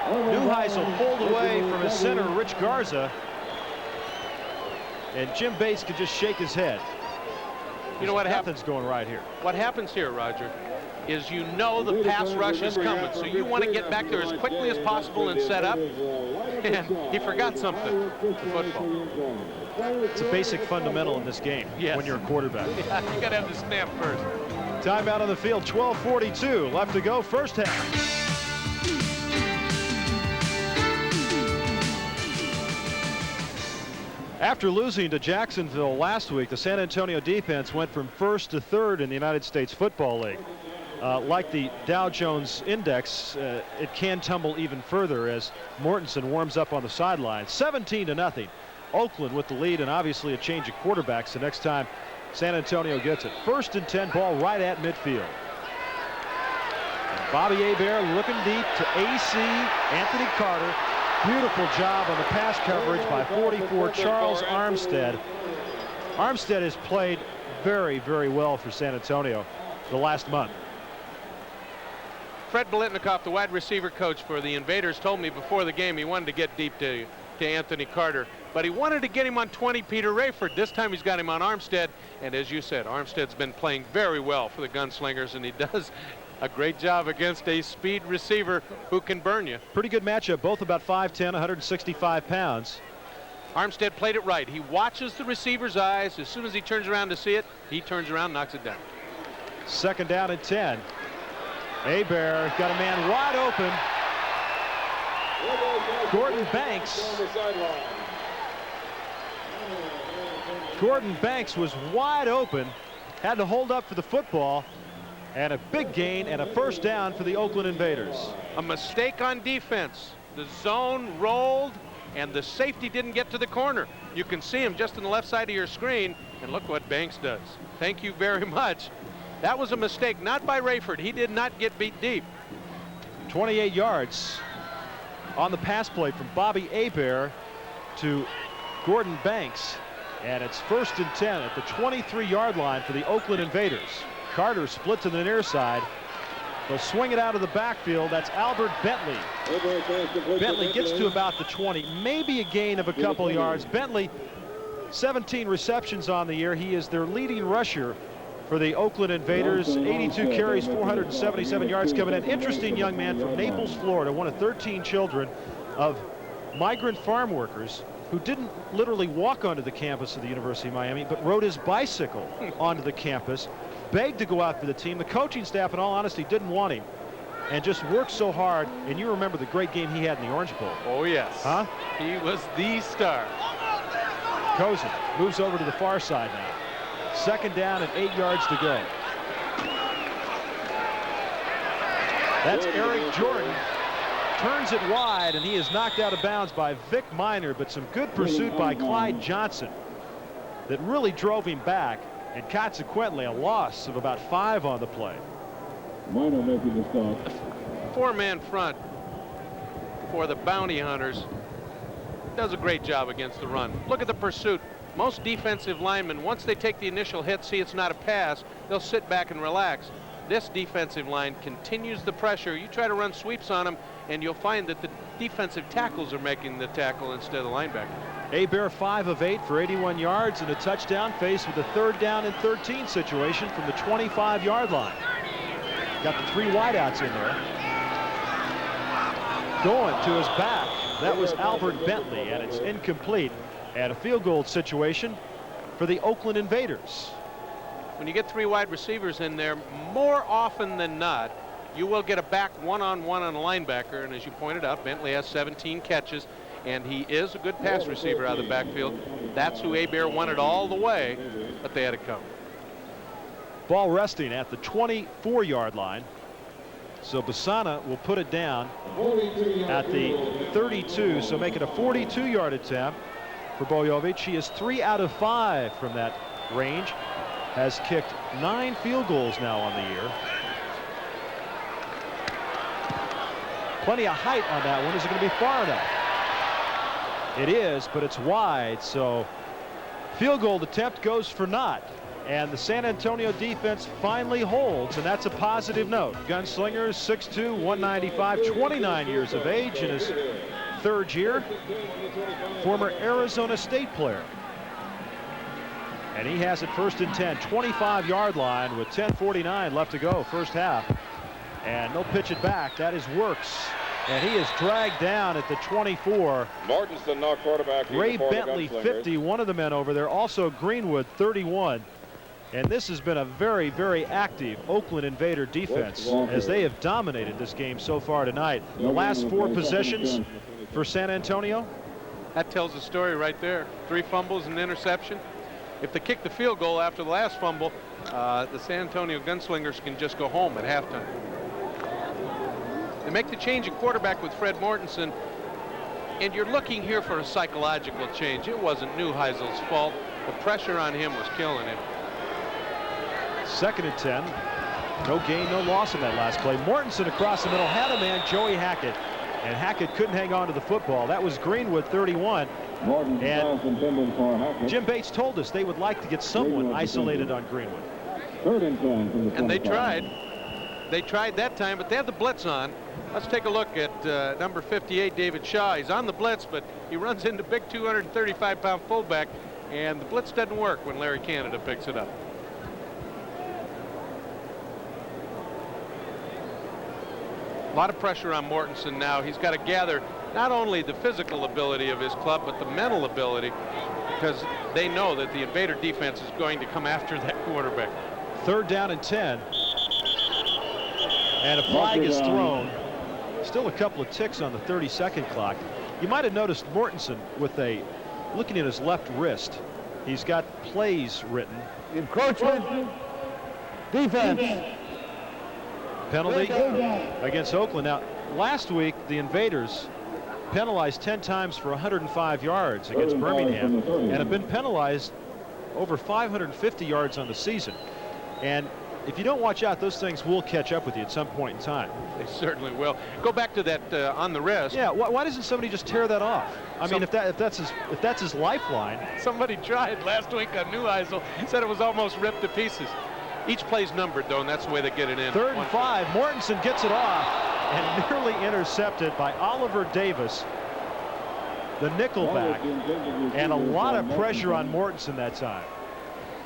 Neuheisel pulled away from his center, Rich Garza, and Jim Bates could just shake his head. You know what happens? Nothing's going right here. What happens here, Roger, is the pass rush is coming, so you want to get back there as quickly as possible and set up. And he forgot something. The football. It's a basic fundamental in this game. Yes. When you're a quarterback. Yeah, you got to have the snap first. Timeout on the field. 12:42 left to go. First half. After losing to Jacksonville last week, the San Antonio defense went from 1st to 3rd in the United States Football League. Like the Dow Jones Index, it can tumble even further as Mortensen warms up on the sideline. 17-0. Oakland with the lead, and obviously a change of quarterbacks the next time San Antonio gets it. 1st and 10, ball right at midfield. Bobby Hebert looking deep to AC Anthony Carter. Beautiful job on the pass coverage by 44 Charles Armstead. Armstead has played very, very well for San Antonio the last month. Fred Biletnikoff, the wide receiver coach for the Invaders, told me before the game he wanted to get deep to Anthony Carter, but he wanted to get him on 20 Peter Rayford. This time he's got him on Armstead, and as you said, Armstead's been playing very well for the Gunslingers, and he does a great job against a speed receiver who can burn you. Pretty good matchup, both about 5'10", 165 pounds. Armstead played it right. He watches the receiver's eyes. As soon as he turns around to see it, he turns around and knocks it down. 2nd down and 10. Hebert got a man wide open. Gordon Banks was wide open, had to hold up for the football, and a big gain and a 1st down for the Oakland Invaders. A mistake on defense. The zone rolled and the safety didn't get to the corner. You can see him just on the left side of your screen, and look what Banks does. Thank you very much. That was a mistake, not by Rayford. He did not get beat deep. 28 yards on the pass play from Bobby Hebert to Gordon Banks, and it's 1st and 10 at the 23-yard line for the Oakland Invaders. Carter split to the near side. They'll swing it out of the backfield. That's Albert Bentley. Bentley gets to about the 20, maybe a gain of a couple yards. Bentley, 17 receptions on the year. He is their leading rusher for the Oakland Invaders. 82 carries, 477 yards coming in. Interesting young man from Naples, Florida, one of 13 children of migrant farm workers who didn't literally walk onto the campus of the University of Miami, but rode his bicycle onto the campus, begged to go out for the team. The coaching staff, in all honesty, didn't want him, and just worked so hard. And you remember the great game he had in the Orange Bowl. Oh, yes. Huh? He was the star. Cozen moves over to the far side now. 2nd down and 8 yards to go. That's Eric Jordan. Turns it wide, and he is knocked out of bounds by Vic Minor, but some good pursuit by Clyde Johnson that really drove him back, and consequently a loss of about 5 on the play. Minor making the start. 4-man front for the Bounty Hunters does a great job against the run. Look at the pursuit. Most defensive linemen, once they take the initial hit, see it's not a pass, they'll sit back and relax. This defensive line continues the pressure. You try to run sweeps on them, and you'll find that the defensive tackles are making the tackle instead of the linebacker. Hebert 5 of 8 for 81 yards and a touchdown, faced with a 3rd down and 13 situation from the 25-yard line. Got the 3 wideouts in there. Going to his back. That was Albert Bentley, and it's incomplete. And a field goal situation for the Oakland Invaders. When you get 3 wide receivers in there, more often than not, you will get a back one-on-one on a linebacker. And as you pointed out, Bentley has 17 catches, and he is a good pass receiver out of the backfield. That's who Hebert wanted all the way, but they had it covered. Ball resting at the 24-yard line. So Basana will put it down at the 32, so make it a 42-yard attempt for Bojovic. He is 3 out of 5 from that range. Has kicked 9 field goals now on the year. Plenty of height on that one. Is it going to be far enough? It is, but it's wide, so field goal attempt goes for naught. And the San Antonio defense finally holds, and that's a positive note. Gunslingers, 6'2", 195, 29 years of age in his 3rd year. Former Arizona State player. And he has it 1st and 10, 25-yard line with 10:49 left to go, first half. And no pitch it back. That is Works. And he is dragged down at the 24. Martinson, now quarterback. Ray Bentley, 50, one of the men over there. Also Greenwood, 31. And this has been a very, very active Oakland Invader defense as they have dominated this game so far tonight. The last 4 possessions for San Antonio. That tells the story right there. 3 fumbles and an interception. If they kick the field goal after the last fumble, the San Antonio Gunslingers can just go home at halftime. They make the change at quarterback with Fred Mortensen, and you're looking here for a psychological change. It wasn't Neuheisel's fault. The pressure on him was killing him. 2nd and 10. No gain, no loss in that last play. Mortensen across the middle had a man, Joey Hackett, and Hackett couldn't hang on to the football. That was Greenwood, 31. And Jim Bates told us they would like to get someone isolated on Greenwood. And they tried. They tried that time, but they have the blitz on. Let's take a look at number 58, David Shaw. He's on the blitz, but he runs into big 235-pound fullback, and the blitz doesn't work when Larry Canada picks it up. A lot of pressure on Mortensen now. He's got to gather not only the physical ability of his club, but the mental ability, because they know that the Invader defense is going to come after that quarterback. 3rd down and 10. And a flag is thrown. Still a couple of ticks on the 30-second clock. You might have noticed Mortensen with looking at his left wrist. He's got plays written. Encroachment. Defense. Penalty against Oakland. Now, last week, the Invaders penalized 10 times for 105 yards against Birmingham and have been penalized over 550 yards on the season. And if you don't watch out, those things will catch up with you at some point in time. They certainly will. Go back to that on the wrist. Yeah, why doesn't somebody just tear that off? I mean, if that's his lifeline. Somebody tried last week on Neuheisel. Said it was almost ripped to pieces. Each play's numbered, though, and that's the way they get it in. 3rd and 5. Mortensen gets it off and nearly intercepted by Oliver Davis, the nickelback, and a lot of pressure on Mortensen that time.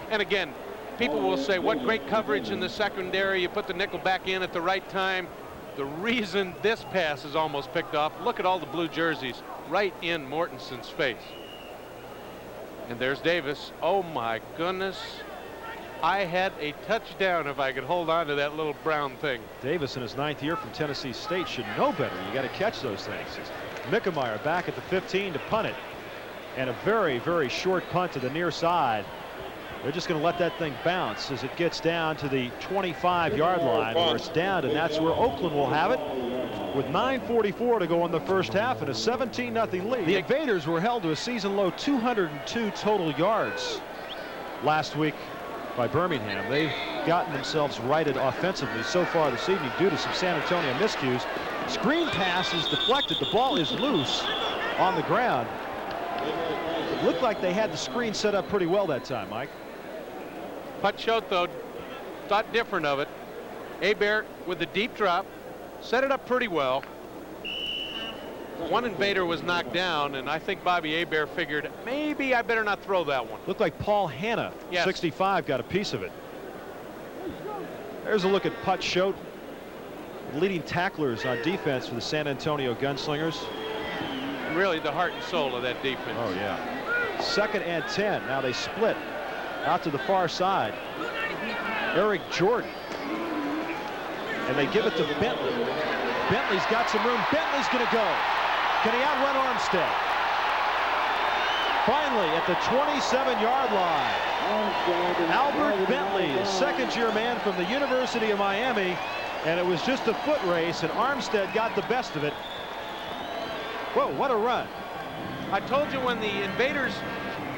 And again, people will say, what great coverage in the secondary. You put the nickel back in at the right time. The reason this pass is almost picked off, look at all the blue jerseys right in Mortensen's face. And there's Davis. Oh, my goodness. I had a touchdown if I could hold on to that little brown thing. Davis, in his 9th year from Tennessee State, should know better. You got to catch those things. Mickemeyer back at the 15 to punt it. And a very, very short punt to the near side. They're just going to let that thing bounce as it gets down to the 25-yard line where it's down, and that's where Oakland will have it with 9:44 to go in the first half and a 17-0 lead. The Invaders were held to a season-low 202 total yards last week by Birmingham. They've gotten themselves righted offensively so far this evening due to some San Antonio miscues. Screen pass is deflected. The ball is loose on the ground. It looked like they had the screen set up pretty well that time, Mike. Putschot, though, thought different of it. Hebert with the deep drop, set it up pretty well. One Invader was knocked down, and I think Bobby Hebert figured maybe I better not throw that one. Looked like Paul Hanna, yes. 65, got a piece of it. There's a look at Putschot, leading tacklers on defense for the San Antonio Gunslingers. Really the heart and soul of that defense. Oh, yeah. 2nd and 10. Now they split out to the far side. Eric Jordan. And they give it to Bentley. Bentley's got some room. Bentley's going to go. Can he outrun Armstead? Finally, at the 27-yard line, Albert Bentley, a 2nd-year man from the University of Miami, and it was just a foot race, and Armstead got the best of it. Whoa, what a run. I told you when the Invaders,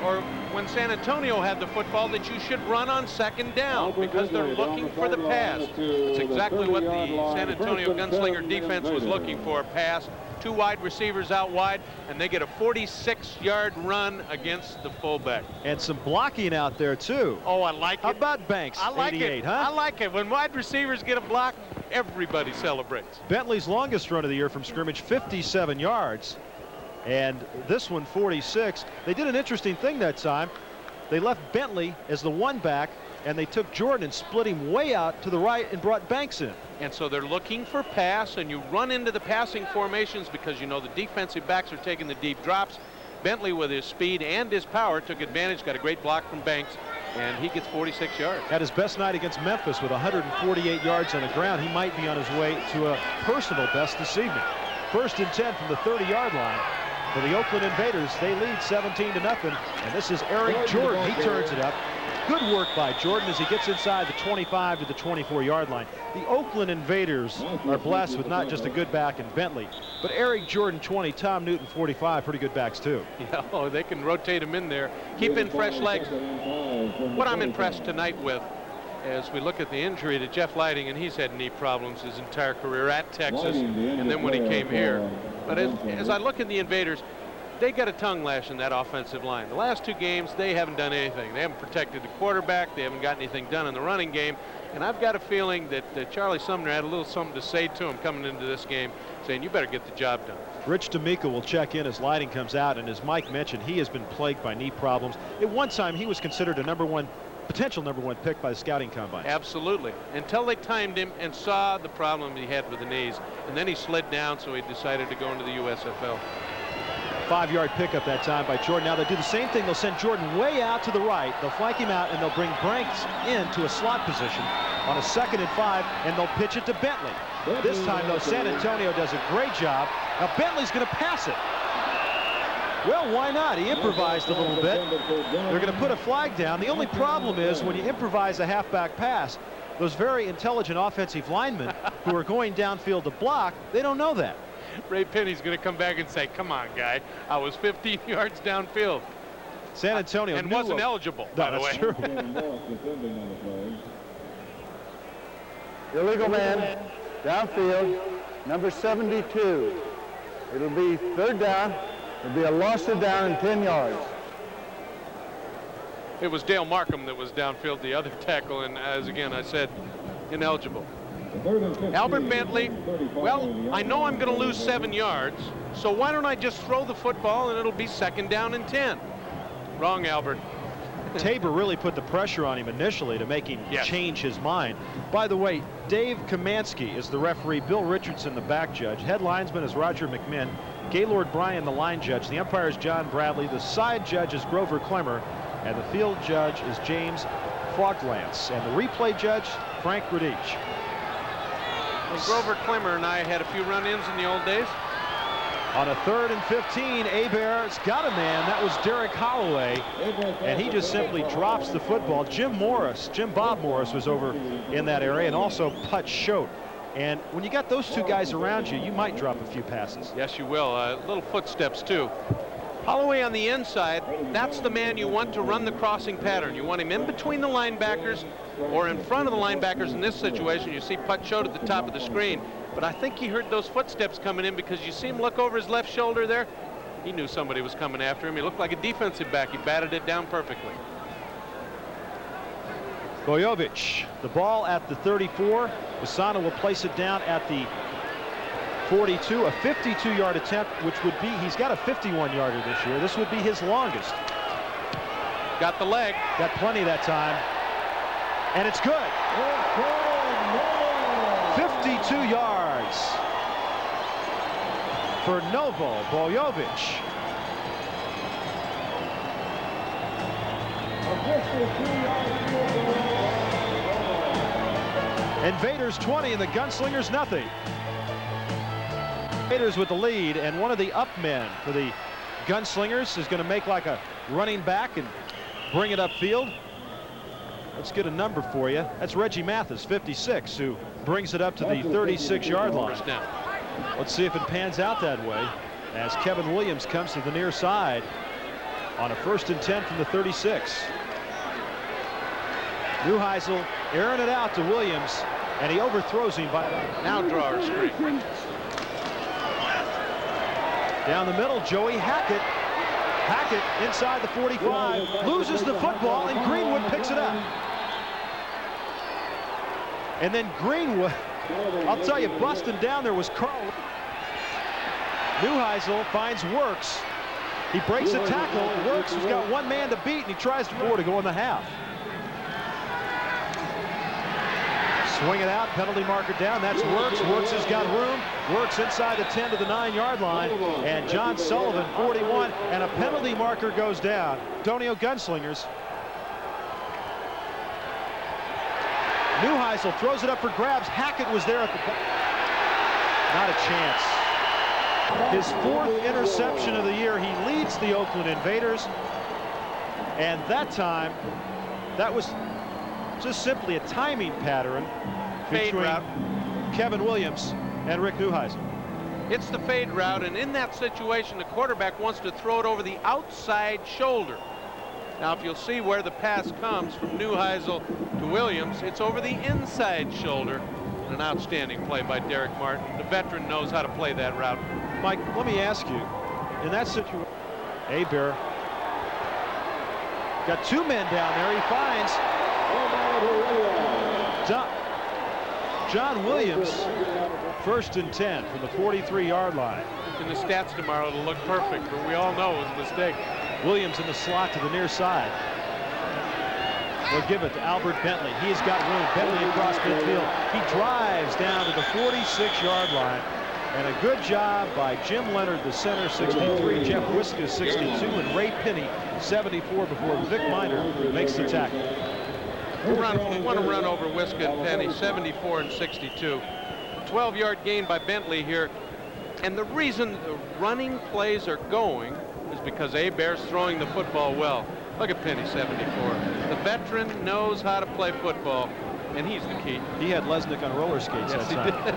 or when San Antonio had the football, that you should run on 2nd down because they're looking for the pass. It's exactly what the San Antonio Gunslinger defense was looking for, a pass. 2 wide receivers out wide, and they get a 46-yard run against the fullback. And some blocking out there, too. Oh, I like it. How about Banks? I like 88, it. huh? I like it. When wide receivers get a block, everybody celebrates. Bentley's longest run of the year from scrimmage, 57 yards. And this one, 46. They did an interesting thing that time. They left Bentley as the 1 back, and they took Jordan and split him way out to the right and brought Banks in. And so they're looking for pass, and you run into the passing formations because you know the defensive backs are taking the deep drops. Bentley, with his speed and his power, took advantage, got a great block from Banks, and he gets 46 yards. Had his best night against Memphis with 148 yards on the ground. He might be on his way to a personal best this evening. 1st and 10 from the 30-yard line. For the Oakland Invaders, they lead 17-0, and this is Eric Jordan. He turns it up. Good work by Jordan as he gets inside the 25 to the 24-yard line. The Oakland Invaders are blessed with not just a good back in Bentley, but Eric Jordan 20, Tom Newton 45, pretty good backs too. Yeah, oh, they can rotate him in there, keep in fresh legs. What I'm impressed tonight with as we look at the injury to Jeff Lighting, and he's had knee problems his entire career at Texas, and then when he came here. But as I look at the Invaders, they got a tongue lash in that offensive line. The last 2 games, they haven't done anything. They haven't protected the quarterback. They haven't got anything done in the running game. And I've got a feeling that Charlie Sumner had a little something to say to him coming into this game, saying, you better get the job done. Rich D'Amico will check in as Lighting comes out, and as Mike mentioned, he has been plagued by knee problems. At one time, he was considered a potential number one pick by the scouting combine. Absolutely, until they timed him and saw the problem he had with the knees, and then he slid down, so he decided to go into the USFL. 5-yard pickup that time by Jordan. Now they do the same thing. They'll send Jordan way out to the right. They'll flank him out, and they'll bring Branks into a slot position on a 2nd and 5, and they'll pitch it to Bentley. This time, though, San Antonio does a great job. Now Bentley's going to pass it. Well, why not? He improvised a little bit. They're going to put a flag down. The only problem is when you improvise a halfback pass, those very intelligent offensive linemen who are going downfield to block, they don't know that. Ray Penny's going to come back and say, come on, guy, I was 15 yards downfield. San Antonio and wasn't eligible, by the way. True. Illegal man, downfield, number 72. It'll be 3rd down. It'll be a loss of down and 10 yards. It was Dale Markham that was downfield, the other tackle, and as again I said, ineligible. Albert Bentley, well, I know I'm going to lose 7 yards, so why don't I just throw the football and it'll be 2nd down and 10. Wrong, Albert. Tabor really put the pressure on him initially to make him change his mind. By the way, Dave Kamansky is the referee, Bill Richardson the back judge, head linesman is Roger McMinn, Gaylord Bryan the line judge, the umpire is John Bradley, the side judge is Grover Clemmer, and the field judge is James Foglance, and the replay judge, Frank Radich. Well, Grover Clemmer and I had a few run-ins in the old days. On a 3rd and 15, Hebert's got a man. That was Derek Holloway, and he just simply drops the football. Jim Bob Morris was over in that area, and also Putz Schote. And when you got those 2 guys around you, you might drop a few passes. Yes, you will. Little footsteps, too. Holloway on the inside, that's the man you want to run the crossing pattern. You want him in between the linebackers or in front of the linebackers. In this situation, you see Putz Schote at the top of the screen. But I think he heard those footsteps coming in because you see him look over his left shoulder there. He knew somebody was coming after him. He looked like a defensive back. He batted it down perfectly. Bojovic, the ball at the 34. Basana will place it down at the 42, a 52-yard attempt, which would be, he's got a 51-yarder this year. This would be his longest. Got the leg. Got plenty that time. And it's good. 52 yards for Novo Bojovic. Invaders 20 and the Gunslingers nothing. Invaders with the lead, and one of the up men for the Gunslingers is going to make like a running back and bring it upfield. Let's get a number for you. That's Reggie Mathis, 56, who brings it up to the 36-yard line. Let's see if it pans out that way as Kevin Williams comes to the near side on a 1st and 10 from the 36. Neuheisel airing it out to Williams, and he overthrows him by now draw a screen. Down the middle, Joey Hackett. Hackett inside the 45, loses the football, and Greenwood picks it up. And then Greenwood, I'll tell you, busting down there was Carl. Neuheisel finds Works. He breaks a tackle. Works has got 1 man to beat, and he tries to go in the half. Swing it out, penalty marker down. That's Works. Works has got room. Works inside the 10 to the 9-yard line. And John Sullivan, 41, and a penalty marker goes down. Donio Gunslingers. Neuheisel throws it up for grabs. Hackett was there at the... Not a chance. His 4th interception of the year. He leads the Oakland Invaders. And that time, that was just simply a timing pattern between Kevin Williams and Rick Neuheisel. It's the fade route, and in that situation, the quarterback wants to throw it over the outside shoulder. Now, if you'll see where the pass comes from Neuheisel to Williams, it's over the inside shoulder. And an outstanding play by Derek Martin. The veteran knows how to play that route. Mike, let me ask you, in that situation, Hebert got two men down there. He finds John Williams, 1st and 10 from the 43-yard line. In the stats tomorrow, it'll look perfect, but we all know it was a mistake. Williams in the slot to the near side. They'll give it to Albert Bentley. He's got room. Bentley across midfield. He drives down to the 46-yard line. And a good job by Jim Leonard, the center, 63, Jeff Wiska, 62, and Ray Pinney, 74, before Vic Miner makes the tackle. We want to run over Wiska and Penny, 74 and 62. 12-yard gain by Bentley here. And the reason the running plays are going is because Hebert's throwing the football well. Look at Penny, 74. The veteran knows how to play football, and he's the key. He had Lesnick on roller skates Yes, that time.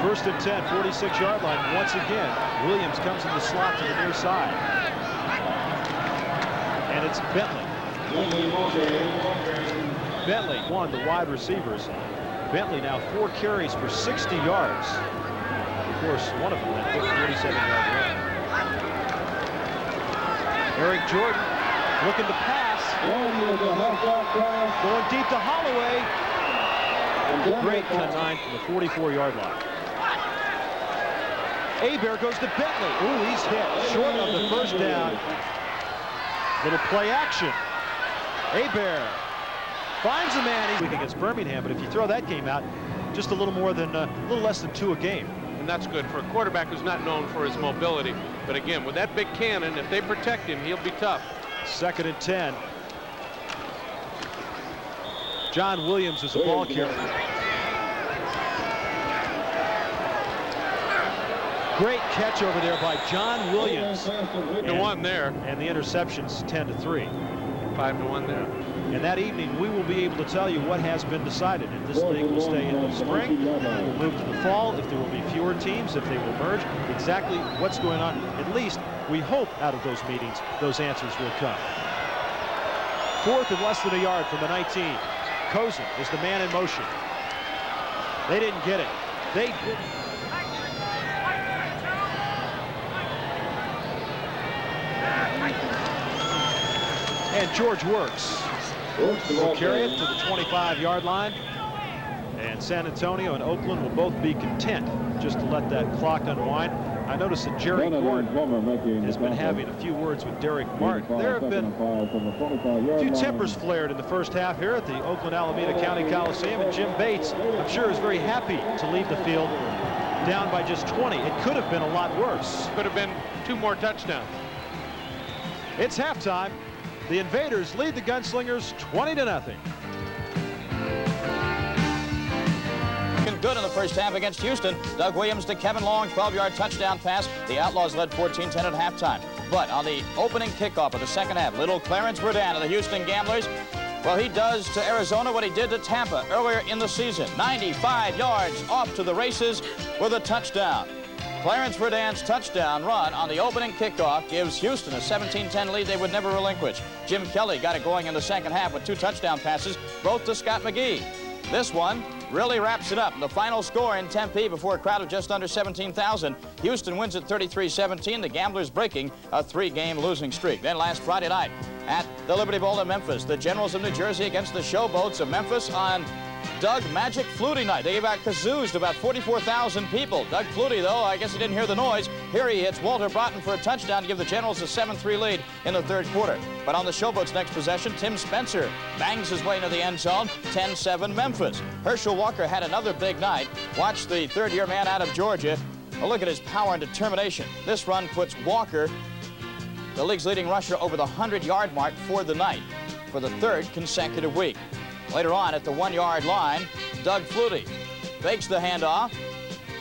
1st and 10, 46-yard line. Once again, Williams comes in the slot to the near side. And it's Bentley. Bentley, one, the wide receivers. Bentley now 4 carries for 60 yards. Of course, one of them that 47-yard run. Eric Jordan looking to pass. Going deep to Holloway. Great for the 9 from the 44-yard line. Hebert goes to Bentley. Ooh, he's hit short of the first down. Little play action. Hebert finds a man. He's weak against Birmingham, but if you throw that game out, just a little less than 2 a game. And that's good for a quarterback who's not known for his mobility. But again, with that big cannon, if they protect him, he'll be tough. 2nd and 10. John Williams is a ball carrier. Great catch over there by John Williams. 5-1 there. And the interception's 10-3. 5-1 there. And that evening, we will be able to tell you what has been decided. If this league will stay in the spring, will move to the fall, if there will be fewer teams, if they will merge, exactly what's going on. At least we hope out of those meetings, those answers will come. 4th and less than a yard from the 19. Kozin is the man in motion. They didn't get it. They didn't. And George Works will carry it to the 25-yard line. And San Antonio and Oakland will both be content just to let that clock unwind. I noticed that Jerry Gordon has been having a few words with Derek Martin. There have been a few tempers flared in the first half here at the Oakland Alameda County Coliseum, and Jim Bates, I'm sure, is very happy to leave the field down by just 20. It could have been a lot worse. Could have been 2 more touchdowns. It's halftime. The Invaders lead the Gunslingers 20-0. Good in the first half against Houston. Doug Williams to Kevin Long, 12-yard touchdown pass. The Outlaws led 14-10 at halftime. But on the opening kickoff of the second half, little Clarence Verdun of the Houston Gamblers, well, he does to Arizona what he did to Tampa earlier in the season. 95 yards off to the races with a touchdown. Clarence Verdun's touchdown run on the opening kickoff gives Houston a 17-10 lead they would never relinquish. Jim Kelly got it going in the second half with 2 touchdown passes, both to Scott McGee. This one really wraps it up. The final score in Tempe before a crowd of just under 17,000. Houston wins at 33-17. The Gamblers breaking a 3-game losing streak. Then last Friday night at the Liberty Bowl in Memphis, the Generals of New Jersey against the Showboats of Memphis on Doug Magic Flutie night. They gave out kazoos to about 44,000 people. Doug Flutie, though, I guess he didn't hear the noise. Here he hits Walter Broughton for a touchdown to give the Generals a 7-3 lead in the third quarter. But on the Showboats' next possession, Tim Spencer bangs his way into the end zone, 10-7 Memphis. Herschel Walker had another big night. Watch the third-year man out of Georgia. Well, look at his power and determination. This run puts Walker, the league's leading rusher, over the 100-yard mark for the night for the 3rd consecutive week. Later on at the 1-yard line, Doug Flutie fakes the handoff,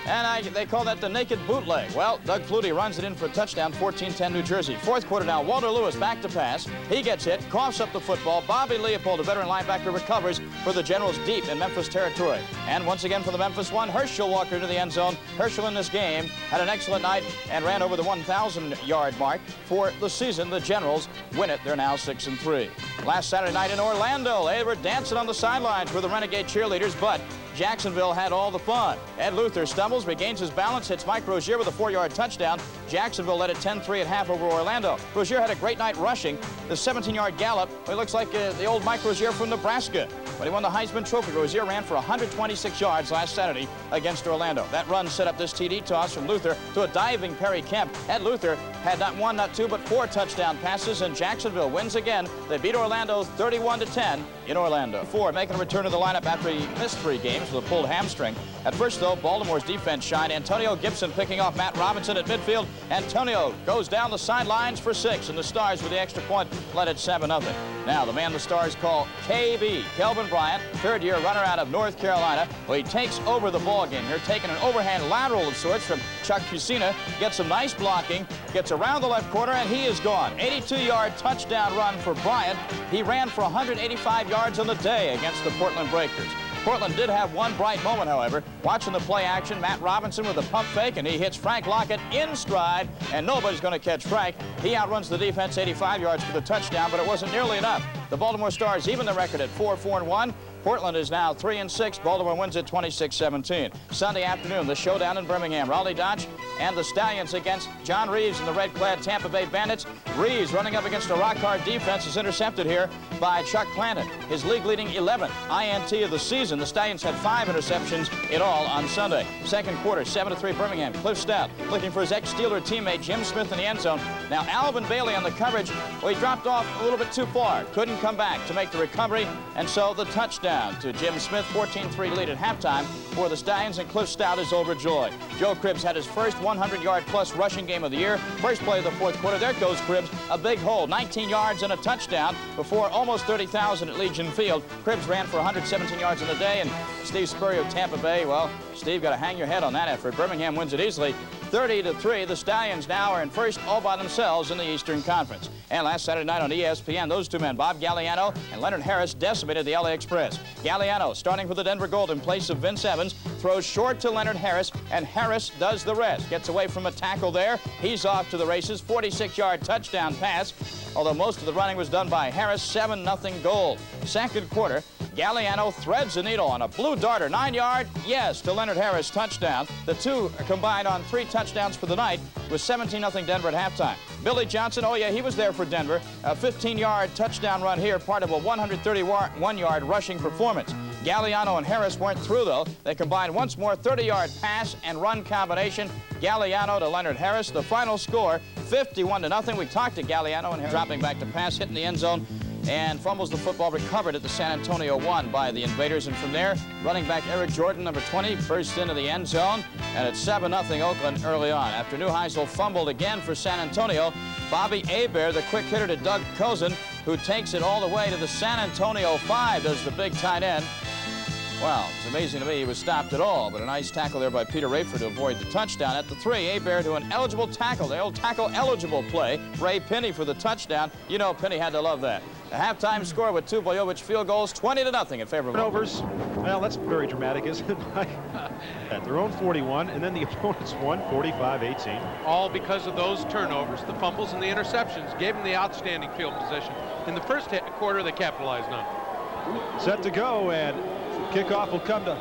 And they call that the naked bootleg. Well, Doug Flutie runs it in for a touchdown, 14-10 New Jersey. Fourth quarter now, Walter Lewis back to pass. He gets hit, coughs up the football. Bobby Leopold, a veteran linebacker, recovers for the Generals deep in Memphis territory. And once again for the Memphis one, Herschel Walker to the end zone. Herschel in this game had an excellent night and ran over the 1,000-yard mark for the season. The Generals win it. They're now 6-3. Last Saturday night in Orlando, they were dancing on the sidelines with the Renegade cheerleaders, but Jacksonville had all the fun. Ed Luther stumbles, regains his balance, hits Mike Rozier with a 4-yard touchdown. Jacksonville led it 10-3 at half over Orlando. Rozier had a great night rushing. The 17-yard gallop, it looks like the old Mike Rozier from Nebraska. When he won the Heisman Trophy, Rozier ran for 126 yards last Saturday against Orlando. That run set up this TD toss from Luther to a diving Perry Kemp. Ed Luther had not one, not two, but 4 touchdown passes, and Jacksonville wins again. They beat Orlando 31-10 in Orlando. Making a return to the lineup after he missed 3 games with a pulled hamstring. At first, though, Baltimore's defense shined. Antonio Gibson picking off Matt Robinson at midfield. Antonio goes down the sidelines for 6, and the Stars with the extra point led it 7-0. Now, the man the Stars call KB, Kelvin Bryant, third-year runner out of North Carolina. Well, he takes over the ball game here, taking an overhand lateral of sorts from Chuck Fusina, gets some nice blocking, gets around the left corner, and he is gone. 82-yard touchdown run for Bryant. He ran for 185 yards on the day against the Portland Breakers. Portland did have one bright moment, however. Watching the play action, Matt Robinson with a pump fake, and he hits Frank Lockett in stride, and nobody's going to catch Frank. He outruns the defense 85 yards for the touchdown, but it wasn't nearly enough. The Baltimore Stars even the record at 4-4-1. Portland is now 3-6. Baltimore wins it 26-17. Sunday afternoon, the showdown in Birmingham. Raleigh Dodge and the Stallions against John Reeves and the red-clad Tampa Bay Bandits. Reeves running up against a rock-hard defense is intercepted here by Chuck Planton. His league-leading 11th INT of the season. The Stallions had 5 interceptions in all on Sunday. Second quarter, 7-3 Birmingham. Cliff Stout looking for his ex-Steeler teammate Jim Smith in the end zone. Now Alvin Bailey on the coverage. Well, he dropped off a little bit too far. Couldn't come back to make the recovery, and so the touchdown to Jim Smith. 14-3 lead at halftime for the Stallions, and Cliff Stout is overjoyed. Joe Cribbs had his first 100-yard-plus rushing game of the year. First play of the fourth quarter. There goes Cribbs. A big hole. 19 yards and a touchdown before almost 30,000 at Legion Field. Cribbs ran for 117 yards in the day, and Steve Spurrier of Tampa Bay, well, Steve, got to hang your head on that effort. Birmingham wins it easily, 30-3. The Stallions now are in first all by themselves in the Eastern Conference. And last Saturday night on ESPN, those two men, Bob Galliano and Leonard Harris, decimated the LA Express. Galliano, starting for the Denver Gold in place of Vince Evans, throws short to Leonard Harris, and Harris does the rest. Gets away from a tackle there. He's off to the races. 46-yard touchdown pass, although most of the running was done by Harris. 7-0 Gold. Second quarter, Galliano threads the needle on a blue darter, 9-yard, yes, to Leonard Harris, touchdown. The two combined on 3 touchdowns for the night with 17-0 Denver at halftime. Billy Johnson, oh yeah, he was there for Denver. A 15-yard touchdown run here, part of a 131-yard rushing performance. Galliano and Harris weren't through, though. They combined once more, 30-yard pass and run combination. Galliano to Leonard Harris. The final score, 51-0. We talked to Galliano and Harris, dropping back to pass, hitting the end zone, and fumbles the football, recovered at the San Antonio 1 by the Invaders. And from there, running back Eric Jordan, number 20, burst into the end zone. And it's 7-0 Oakland early on. After Neuheisel fumbled again for San Antonio, Bobby Hebert, the quick hitter to Doug Cozen, who takes it all the way to the San Antonio 5, does the big tight end. Well, it's amazing to me he was stopped at all, but a nice tackle there by Peter Rayford to avoid the touchdown. At the 3, Hebert to an eligible tackle, the old tackle-eligible play. Ray Penny for the touchdown. You know Penny had to love that. A halftime score with 2 Boyovich field goals, 20-0 in favor of Turnovers. Well, that's very dramatic, isn't it, Mike? At their own 41, and then the opponents won 45-18. All because of those turnovers, the fumbles and the interceptions gave them the outstanding field position. In the first quarter, they capitalized on it. Set to go, and kickoff will come to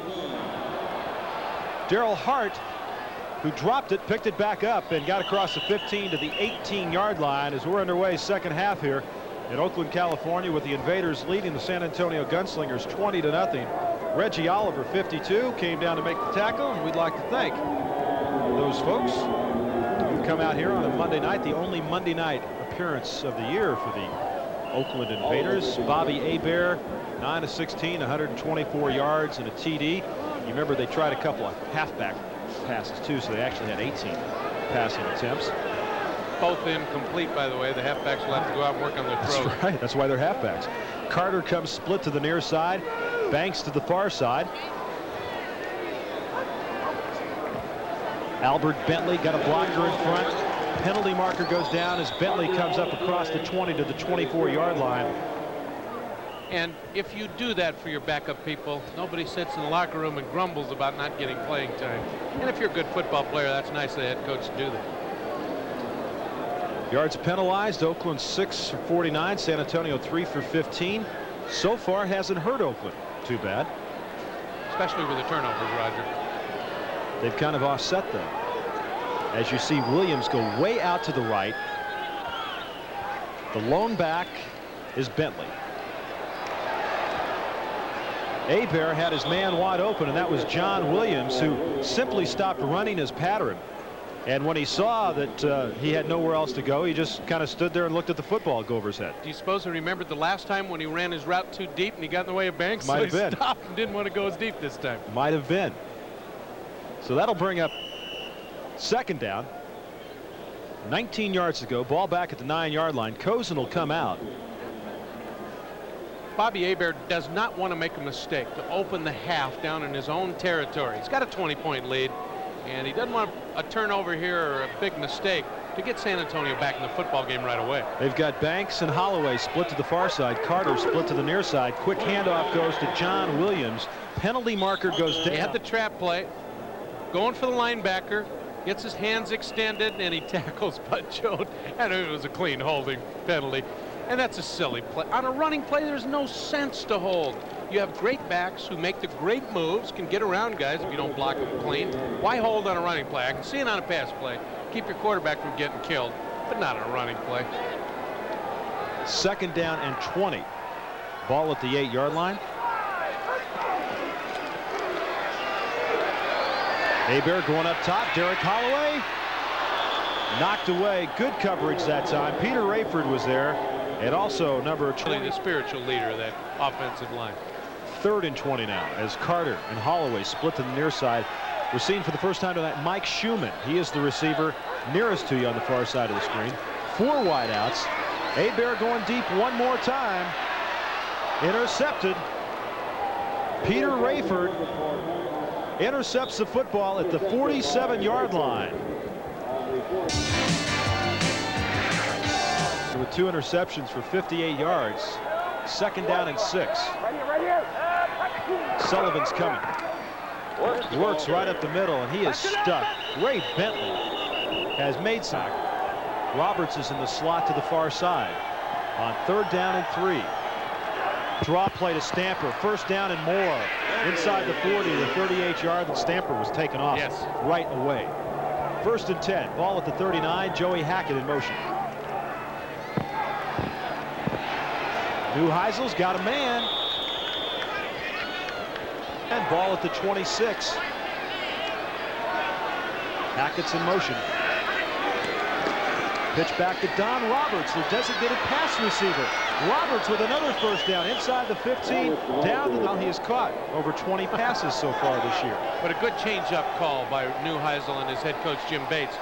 Daryl Hart, who dropped it, picked it back up, and got across the 15 to the 18-yard line as we're underway second half here in Oakland, California, with the Invaders leading the San Antonio Gunslingers 20-0. Reggie Oliver, 52, came down to make the tackle, and we'd like to thank those folks who come out here on a Monday night, the only Monday night appearance of the year for the Oakland Invaders. Bobby Hebert, 9 of 16, 124 yards and a TD. You remember they tried a couple of halfback passes too, so they actually had 18 passing attempts. Both incomplete, by the way. The halfbacks will have to go out and work on their throws. That's right. That's why they're halfbacks. Carter comes split to the near side. Banks to the far side. Albert Bentley got a blocker in front. Penalty marker goes down as Bentley comes up across the 20 to the 24-yard line. And if you do that for your backup people, nobody sits in the locker room and grumbles about not getting playing time. And if you're a good football player, that's nice of the head coach to do that. Yards penalized. Oakland 6 for 49. San Antonio 3 for 15. So far hasn't hurt Oakland too bad. Especially with the turnovers, Roger. They've kind of offset them. As you see Williams go way out to the right. The lone back is Bentley. Hebert had his man wide open, and that was John Williams, who simply stopped running his pattern. And when he saw that he had nowhere else to go, he just kind of stood there and looked at the football go over his head. Do you suppose he remembered the last time when he ran his route too deep and he got in the way of Banks? Might have been. Stopped and didn't want to go as deep this time. Might have been. So that'll bring up second down. 19 yards to go. Ball back at the 9-yard line. Cozen will come out. Bobby Hebert does not want to make a mistake to open the half down in his own territory. He's got a 20-point lead, and he doesn't want a turnover here or a big mistake to get San Antonio back in the football game right away. They've got Banks and Holloway split to the far side. Carter split to the near side. Quick handoff goes to John Williams. Penalty marker goes down. He had the trap play, going for the linebacker, gets his hands extended, and he tackles Bud Jones, and it was a clean holding penalty. And that's a silly play. On a running play, there's no sense to hold. You have great backs who make the great moves, can get around guys if you don't block them clean. Why hold on a running play? I can see it on a pass play. Keep your quarterback from getting killed, but not on a running play. Second down and 20. Ball at the 8-yard line. Hebert going up top. Derek Holloway knocked away. Good coverage that time. Peter Rayford was there. And also number 20, the spiritual leader of that offensive line. Third and 20 now as Carter and Holloway split to the near side. We're seeing for the first time tonight Mike Schumann. He is the receiver nearest to you on the far side of the screen. 4 wideouts. Hebert going deep one more time. Intercepted. Peter Rayford intercepts the football at the 47-yard line. With 2 interceptions for 58 yards. Second down and 6. Sullivan's coming. Works right up the middle, and he is stuck. Ray Bentley has made sack. Roberts is in the slot to the far side. On third down and 3. Draw play to Stamper. First down and more. Inside the 40, the 38-yard, and Stamper was taken off right away. First and 10. Ball at the 39. Joey Hackett in motion. Neuheisel's got a man. And ball at the 26. Hackett's in motion. Pitch back to Don Roberts, the designated pass receiver. Roberts with another first down inside the 15. Down to now he has caught over 20 passes so far this year. But a good change-up call by Neuheisel and his head coach Jim Bates.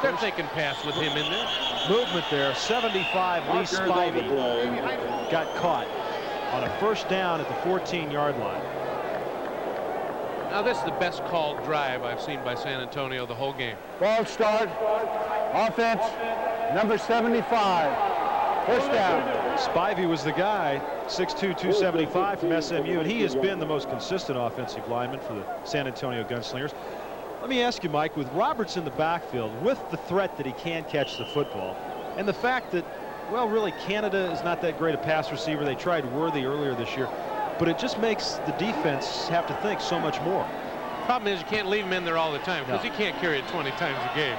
They're thinking pass with him in there. Movement there. 75 Lee Spivey got caught on a first down at the 14-yard line. Now this is the best called drive I've seen by San Antonio the whole game. Ball start. Offense number 75. First down. Spivey was the guy, 6'2", 275 from SMU, and he has been the most consistent offensive lineman for the San Antonio Gunslingers. Let me ask you, Mike, with Roberts in the backfield, with the threat that he can catch the football, and the fact that, well, really, Canada is not that great a pass receiver. They tried Worthy earlier this year, but it just makes the defense have to think so much more. Problem is you can't leave him in there all the time because he can't carry it 20 times a game.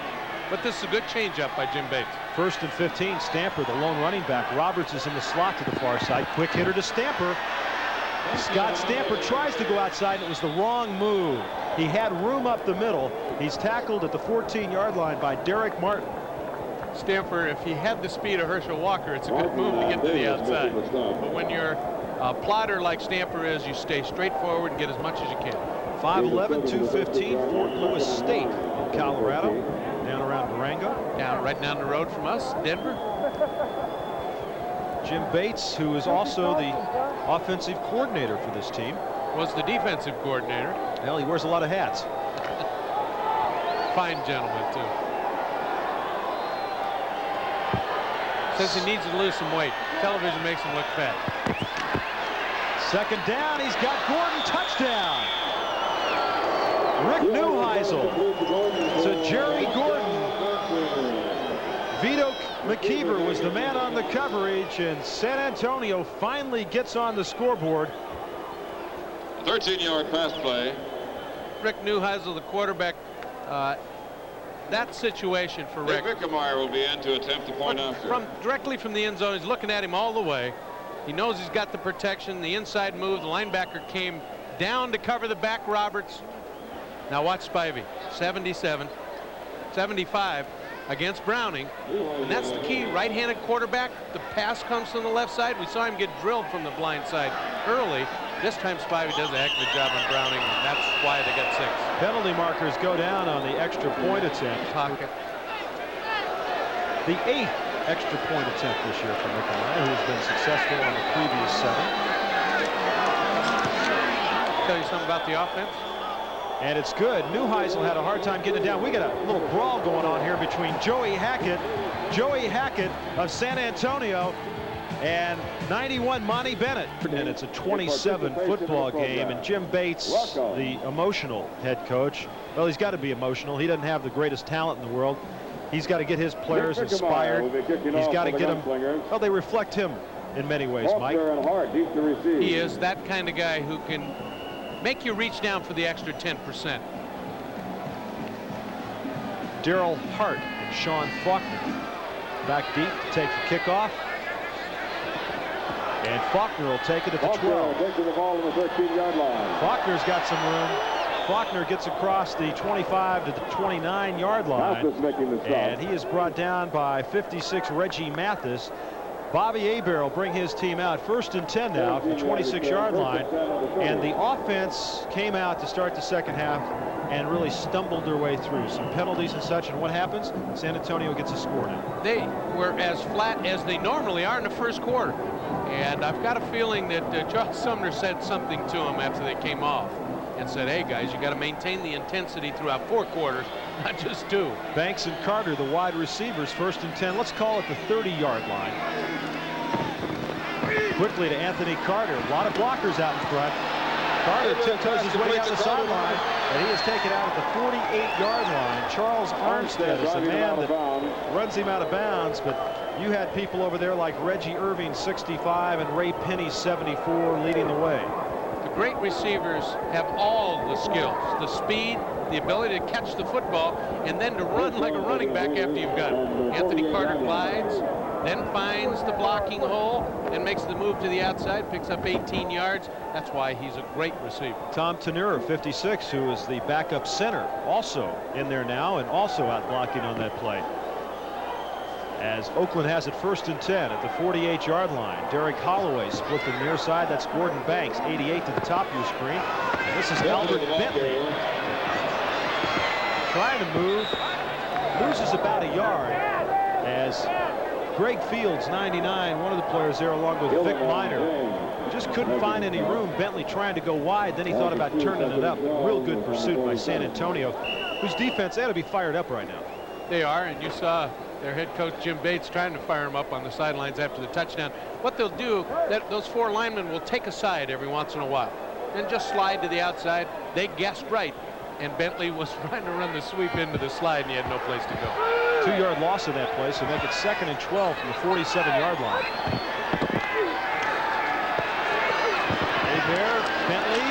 But this is a good change-up by Jim Bates. First and 15, Stamper, the lone running back. Roberts is in the slot to the far side. Quick hitter to Stamper. Scott Stamper tries to go outside, and it was the wrong move. He had room up the middle. He's tackled at the 14-yard line by Derek Martin. Stamper, if he had the speed of Herschel Walker, it's a good move to get to the outside. But when you're a plotter like Stamper is, you stay straight forward and get as much as you can. 5'11", 215, Fort Lewis State in Colorado. Down around Durango. Right down the road from us, Denver. Jim Bates, who is also the offensive coordinator for this team. Was the defensive coordinator. Well, he wears a lot of hats. Fine gentleman, too. Says he needs to lose some weight. Television makes him look fat. Second down, he's got Gordon, touchdown. Rick Neuheisel to Jerry Gordon. Vito McKeever was the man on the coverage, and San Antonio finally gets on the scoreboard. 13-yard pass play. Rick Neuheisel, the quarterback. That situation for Rick. Wickemeyer will be in to attempt the point after. Directly from the end zone, he's looking at him all the way. He knows he's got the protection, the inside move. The linebacker came down to cover the back Roberts. Now watch Spivey, 77, 75 against Browning. And that's the key, right-handed quarterback. The pass comes from the left side. We saw him get drilled from the blind side early. This time Spivey does a heck of a job on Browning, and that's why they got 6. Penalty markers go down on the extra point attempt. Pocket. The 8th extra point attempt this year for Wickemeyer, who has been successful on the previous 7. Tell you something about the offense? And it's good. Neuheisel had a hard time getting it down. We got a little brawl going on here between Joey Hackett of San Antonio, and 91 Monty Bennett. And it's a 27 football game, and Jim Bates, the emotional head coach, well, he's got to be emotional. He doesn't have the greatest talent in the world. He's got to get his players inspired. He's got to get them. Well, they reflect him in many ways, Mike. He is that kind of guy who can make you reach down for the extra 10%. Daryl Hart and Sean Faulkner back deep to take the kickoff. And Faulkner will take it at the 12. Faulkner's got some room. Faulkner gets across the 25 to the 29-yard line. And he is brought down by 56 Reggie Mathis. Bobby Aber will bring his team out. 1st and 10 now from the 26-yard line. And the offense came out to start the second half and really stumbled their way through some penalties and such. And what happens? San Antonio gets a score now. They were as flat as they normally are in the first quarter. And I've got a feeling that Charles Sumner said something to them after they came off and said, hey, guys, you got to maintain the intensity throughout 4 quarters, not just 2. Banks and Carter, the wide receivers, 1st and 10. Let's call it the 30-yard line. Quickly to Anthony Carter. A lot of blockers out in front. Carter tiptoes his way down the sideline, and he is taken out at the 48-yard line. Charles Armstead is the man that runs him out of bounds, but you had people over there like Reggie Irving, 65, and Ray Penny, 74, leading the way. The great receivers have all the skills, the speed, the ability to catch the football, and then to run like a running back after you've got it. Anthony Carter glides, then finds the blocking hole and makes the move to the outside, picks up 18 yards. That's why he's a great receiver. Tom Tanura, 56, who is the backup center, also in there now and also out blocking on that play. As Oakland has it 1st and 10 at the 48-yard line. Derek Holloway split the near side. That's Gordon Banks, 88 to the top of your screen. And this is Albert Bentley trying to move, loses about a yard as Greg Fields, 99, one of the players there, along with Vic Minor, just couldn't find any room. Bentley trying to go wide, then he thought about turning it up. Real good pursuit by San Antonio, whose defense, they ought to be fired up right now. They are, and you saw their head coach Jim Bates trying to fire him up on the sidelines after the touchdown. What they'll do, those 4 linemen will take a side every once in a while and just slide to the outside. They guessed right, and Bentley was trying to run the sweep into the slide, and he had no place to go. 2-yard loss in that play, so make it 2nd and 12 from the 47-yard line. There, Bentley,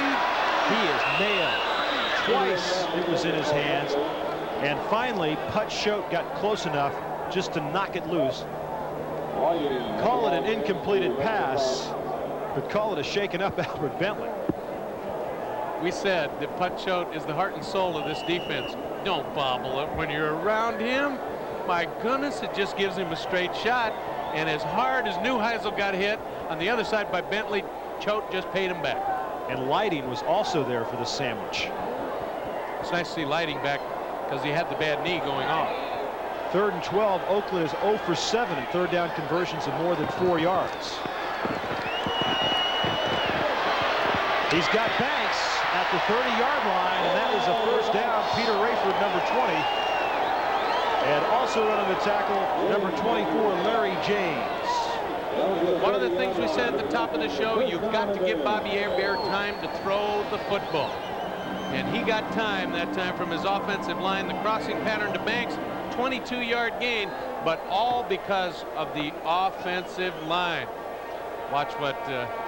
he is nailed. Twice it was in his hands, and finally Put Choate got close enough just to knock it loose. Call it an incompleted pass, but call it a shaken up Albert Bentley. We said that Put Choate is the heart and soul of this defense. Don't bobble it when you're around him. My goodness, it just gives him a straight shot. And as hard as Neuheisel got hit on the other side by Bentley, Choate just paid him back. And Lighting was also there for the sandwich. It's nice to see Lighting back because he had the bad knee going off. 3rd and 12. Oakland is 0 for 7 in 3rd down conversions of more than 4 yards. He's got Banks. at the 30-yard line, and that is a first down. Peter Rayford, number 20. And also running the tackle, number 24, Larry James. One of the things we said at the top of the show, you've got to give Bobby Hebert time to throw the football. And he got time that time from his offensive line. The crossing pattern to Banks, 22-yard gain, but all because of the offensive line. Watch what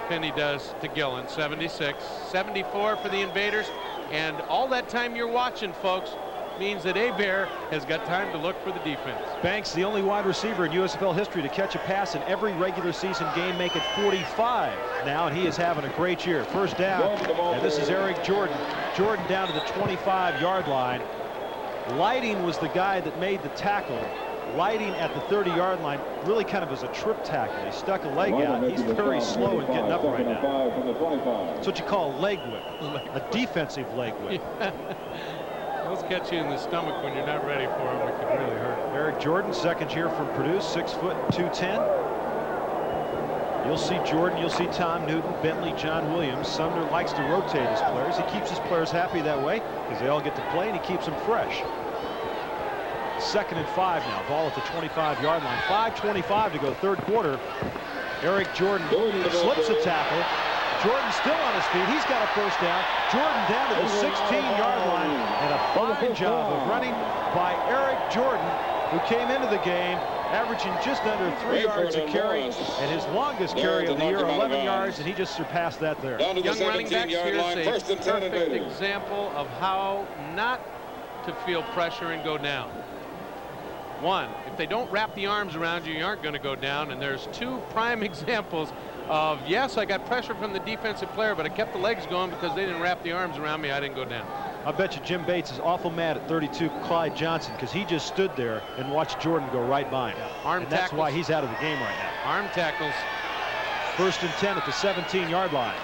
Penny does to Gillen. 76, 74 for the Invaders. And all that time you're watching, folks, means that Hebert has got time to look for the defense. Banks, the only wide receiver in USFL history to catch a pass in every regular season game, make it 45 now, and he is having a great year. First down, and this is Eric Jordan. Jordan down to the 25-yard line. Lighting was the guy that made the tackle. Lighting at the 30-yard line, really kind of as a trip tackle. He stuck a leg out. He's very slow in getting up right now. That's what you call a leg whip, a defensive leg whip. Those catch you in the stomach when you're not ready for them. It can really hurt. Eric Jordan, second year from Purdue, 6 foot 210. You'll see Jordan, you'll see Tom Newton, Bentley, John Williams. Sumner likes to rotate his players. He keeps his players happy that way because they all get to play, and he keeps them fresh. 2nd and 5 now. Ball at the 25-yard line. 5:25 to go, third quarter. Eric Jordan slips a tackle. Jordan still on his feet. He's got a first down. Jordan down to the 16-yard line, and a fine job of running by Eric Jordan, who came into the game averaging just under 3 yards a carry, and his longest carry of the year, 11 yards, and he just surpassed that there. Young running backs, here's a perfect example of how not to feel pressure and go down. One, if they don't wrap the arms around you, you aren't going to go down, and there's two prime examples of, yes, I got pressure from the defensive player, but I kept the legs going because they didn't wrap the arms around me. I didn't go down. I bet you Jim Bates is awful mad at 32 Clyde Johnson because he just stood there and watched Jordan go right by him. And that's why he's out of the game right now. Arm tackles. 1st and 10 at the 17-yard line.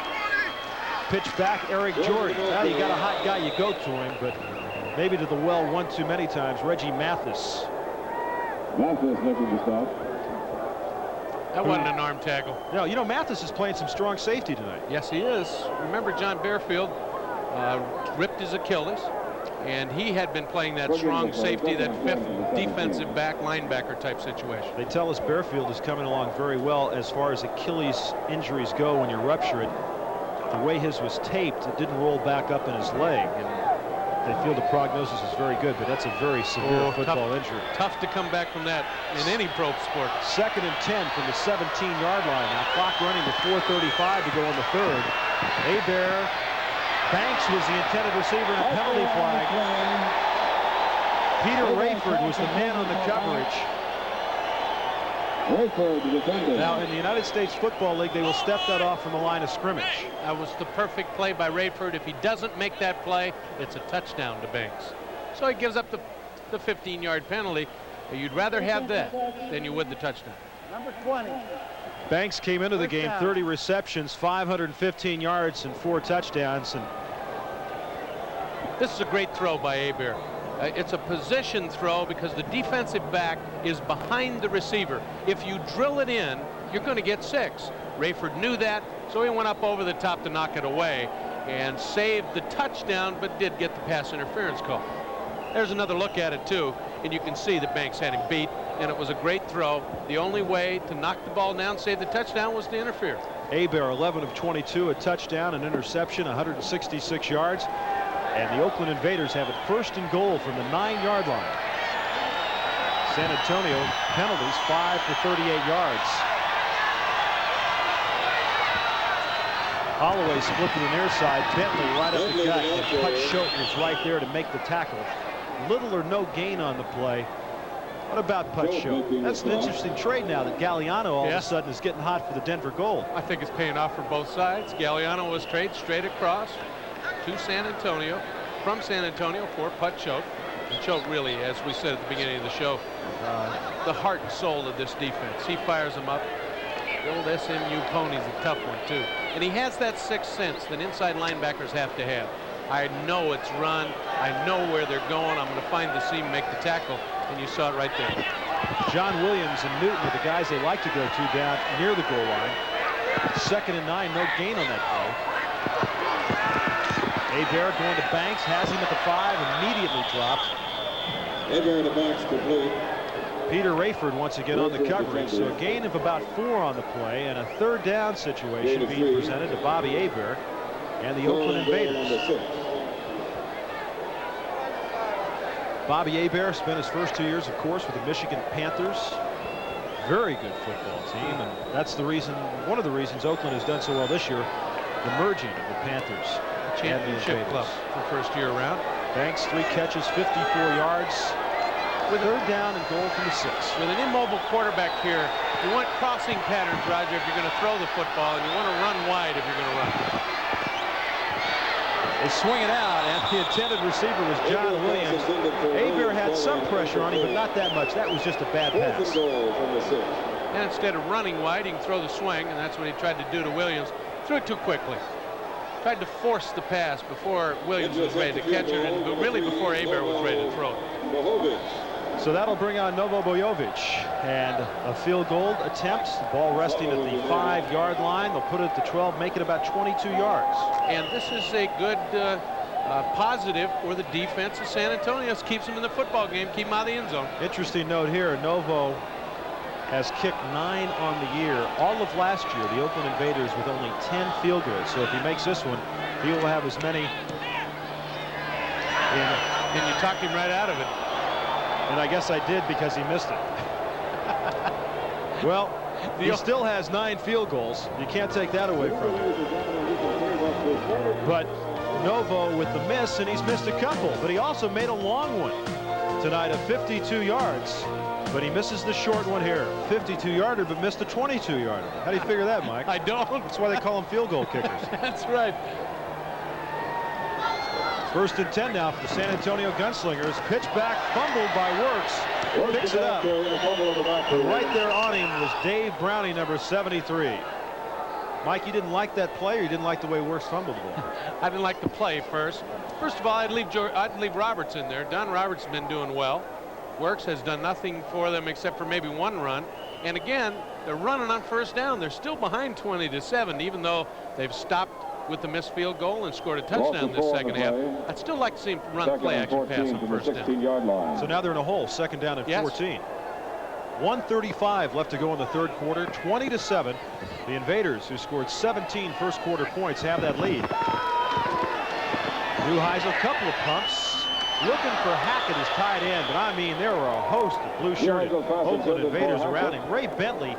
Pitch back, Eric Jordan. Now you got a hot guy, you go to him, but maybe to the well one too many times. Reggie Mathis. Mathis looking to stop. That wasn't an arm tackle. No, you know, Mathis is playing some strong safety tonight. Yes, he is. Remember, John Bearfield ripped his Achilles, and he had been playing that strong safety, that 5th defensive back, linebacker type situation. They tell us Bearfield is coming along very well as far as Achilles injuries go when you rupture it. The way his was taped, it didn't roll back up in his leg. And they feel the prognosis is very good, but that's a very severe football injury. Tough to come back from that in any pro sport. 2nd and 10 from the 17-yard line. Now clock running to 4:35 to go on the 3rd. Hebert. Banks was the intended receiver and a penalty flag. Peter Rayford was the man on the coverage. Now in the United States Football League, they will step that off from the line of scrimmage. That was the perfect play by Rayford. If he doesn't make that play, it's a touchdown to Banks. So he gives up the 15-yard penalty. But you'd rather have that than you would the touchdown. Number 20. Banks came into the game 30 receptions, 515 yards, and 4 touchdowns. And this is a great throw by Hebert. It's a position throw because the defensive back is behind the receiver. If you drill it in, you're going to get 6. Rayford knew that, so he went up over the top to knock it away and saved the touchdown, but did get the pass interference call. There's another look at it, too, and you can see that Banks had him beat, and it was a great throw. The only way to knock the ball down, save the touchdown, was to interfere. Hebert, 11 of 22, a touchdown, an interception, 166 yards. And the Oakland Invaders have it 1st and goal from the 9-yard line. San Antonio penalties, 5 for 38 yards. Holloway split to the near side. Bentley right up the gut. And Putz Schoten is right there to make the tackle. Little or no gain on the play. What about Putz Schoten? That's an interesting trade now that Galliano all of a sudden is getting hot for the Denver Gold. I think it's paying off for both sides. Galliano was traded straight across to San Antonio, from San Antonio for Putz Schoten. And Schoten really, as we said at the beginning of the show, the heart and soul of this defense. He fires them up. The old SMU pony's a tough one, too. And he has that 6th sense that inside linebackers have to have. I know it's run. I know where they're going. I'm going to find the seam, make the tackle. And you saw it right there. John Williams and Newton are the guys they like to go to down near the goal line. 2nd and 9, no gain on that play. Hebert going to Banks, has him at the 5, immediately dropped. Hebert to Banks complete. Peter Rayford once again on the coverage, so a gain of about 4 on the play, and a third down situation being presented to Bobby Hebert and the Oakland Invaders. Bobby Hebert spent his first 2 years, of course, with the Michigan Panthers. Very good football team, and that's the reason, one of the reasons Oakland has done so well this year, the merging of the Panthers Championship club for first year around. Banks 3 catches, 54 yards. With third down and goal from the 6. With an immobile quarterback here, you want crossing patterns, Roger, if you're going to throw the football, and you want to run wide if you're going to run. They swing it out, and the intended receiver was John Williams. Hebert had some pressure on him, but not that much. That was just a bad pass. And instead of running wide, he can throw the swing, and that's what he tried to do to Williams. Threw it too quickly. Tried to force the pass before Williams was ready to catch it, and really before Hebert was ready to throw it. So that'll bring on Novo Bojovic, and a field goal attempt. The ball resting at the 5-yard line. They'll put it at the 12, make it about 22 yards. And this is a good positive for the defense of San Antonio. This keeps them in the football game, keep them out of the end zone. Interesting note here, Novo has kicked 9 on the year. All of last year, the Oakland Invaders with only 10 field goals. So if he makes this one, he will have as many. And you talked him right out of it. And I guess I did because he missed it. Well, he still has 9 field goals. You can't take that away from him. But Novo with the miss, and he's missed a couple. But he also made a long one tonight of 52 yards. But he misses the short one here. 52-yarder, but missed a 22-yarder. How do you figure that, Mike? I don't. That's why they call them field goal kickers. That's right. First and 10 now for the San Antonio Gunslingers. Pitch back, fumbled by Works. Picks it up. But right there on him was Dave Browning, number 73. Mike, you didn't like that play, or you didn't like the way Works fumbled the ball? I didn't like the play first. First of all, I'd leave Roberts in there. Don Roberts has been doing well. Works has done nothing for them except for maybe one run. And again, they're running on first down. They're still behind 20-7, even though they've stopped with the missed field goal and scored a touchdown this second half. I'd still like to see him run play action pass on first down. So now they're in a hole, second down and 14. 1:35 left to go in the third quarter, 20-7. The Invaders, who scored 17 first quarter points, have that lead. Neuheisel, couple of pumps, looking for Hackett as tight end, but I mean there were a host of blue-shirted Oakland Invaders around him. Ray Bentley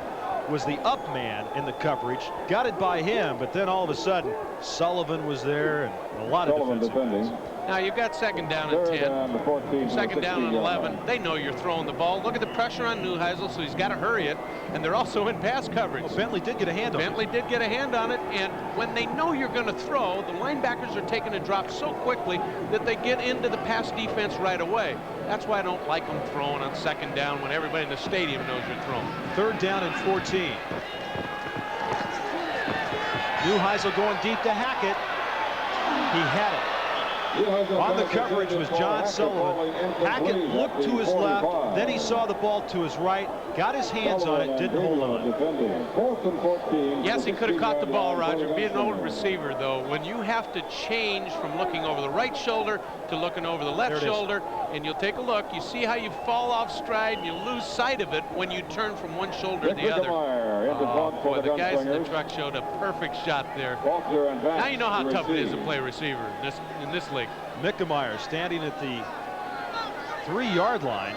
was the up man in the coverage, got it by him, but then all of a sudden Sullivan was there and a lot of defensive guys. Now you've got second down and 10, second down and 11. They know you're throwing the ball. Look at the pressure on Neuheisel, so he's got to hurry it, and they're also in pass coverage. Well, Bentley did get a hand on it. Bentley did get a hand on it, and when they know you're going to throw, the linebackers are taking a drop so quickly that they get into the pass defense right away. That's why I don't like them throwing on second down when everybody in the stadium knows you're throwing. Third down and 14. Neuheisel going deep to Hackett. He had it. On the coverage was John Sullivan. Hackett looked to his left, then he saw the ball to his right, got his hands on it, didn't hold on. Yes, he could have caught the ball, Roger. Being an old receiver, though, when you have to change from looking over the right shoulder to looking over the left shoulder, and you'll take a look, you see how you fall off stride and you lose sight of it when you turn from one shoulder to the other. Oh, boy, the guys in the truck showed a perfect shot there. Now you know how tough it is to play receiver in this league. Mickemeyer standing at the 3-yard line.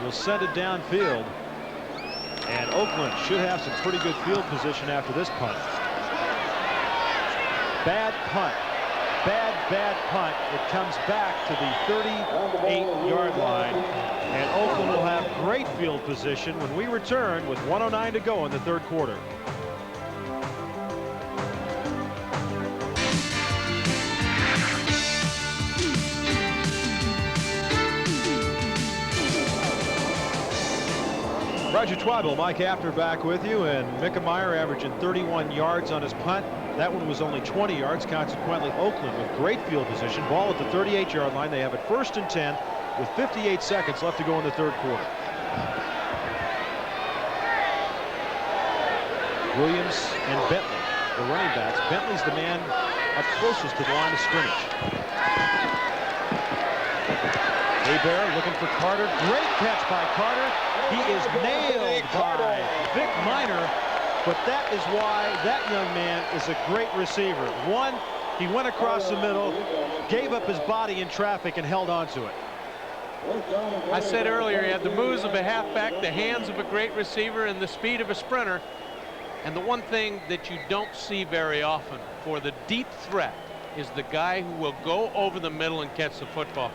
Will send it downfield. And Oakland should have some pretty good field position after this punt. Bad punt. Bad punt. It comes back to the 38-yard line. And Oakland will have great field position when we return with 1:09 to go in the third quarter. Roger Twyble, Mike After back with you, and Mickemeyer averaging 31 yards on his punt. That one was only 20 yards. Consequently, Oakland with great field position. Ball at the 38-yard line. They have it first and 10 with 58 seconds left to go in the third quarter. Williams and Bentley. the running backs. Bentley's the man up closest to the line of scrimmage. Hebert looking for Carter. Great catch by Carter. He is nailed by Vic Minor, but that is why that young man is a great receiver. One, he went across the middle, gave up his body in traffic, and held on to it. I said earlier he had the moves of a halfback, the hands of a great receiver, and the speed of a sprinter. And the one thing that you don't see very often for the deep threat is the guy who will go over the middle and catch the football.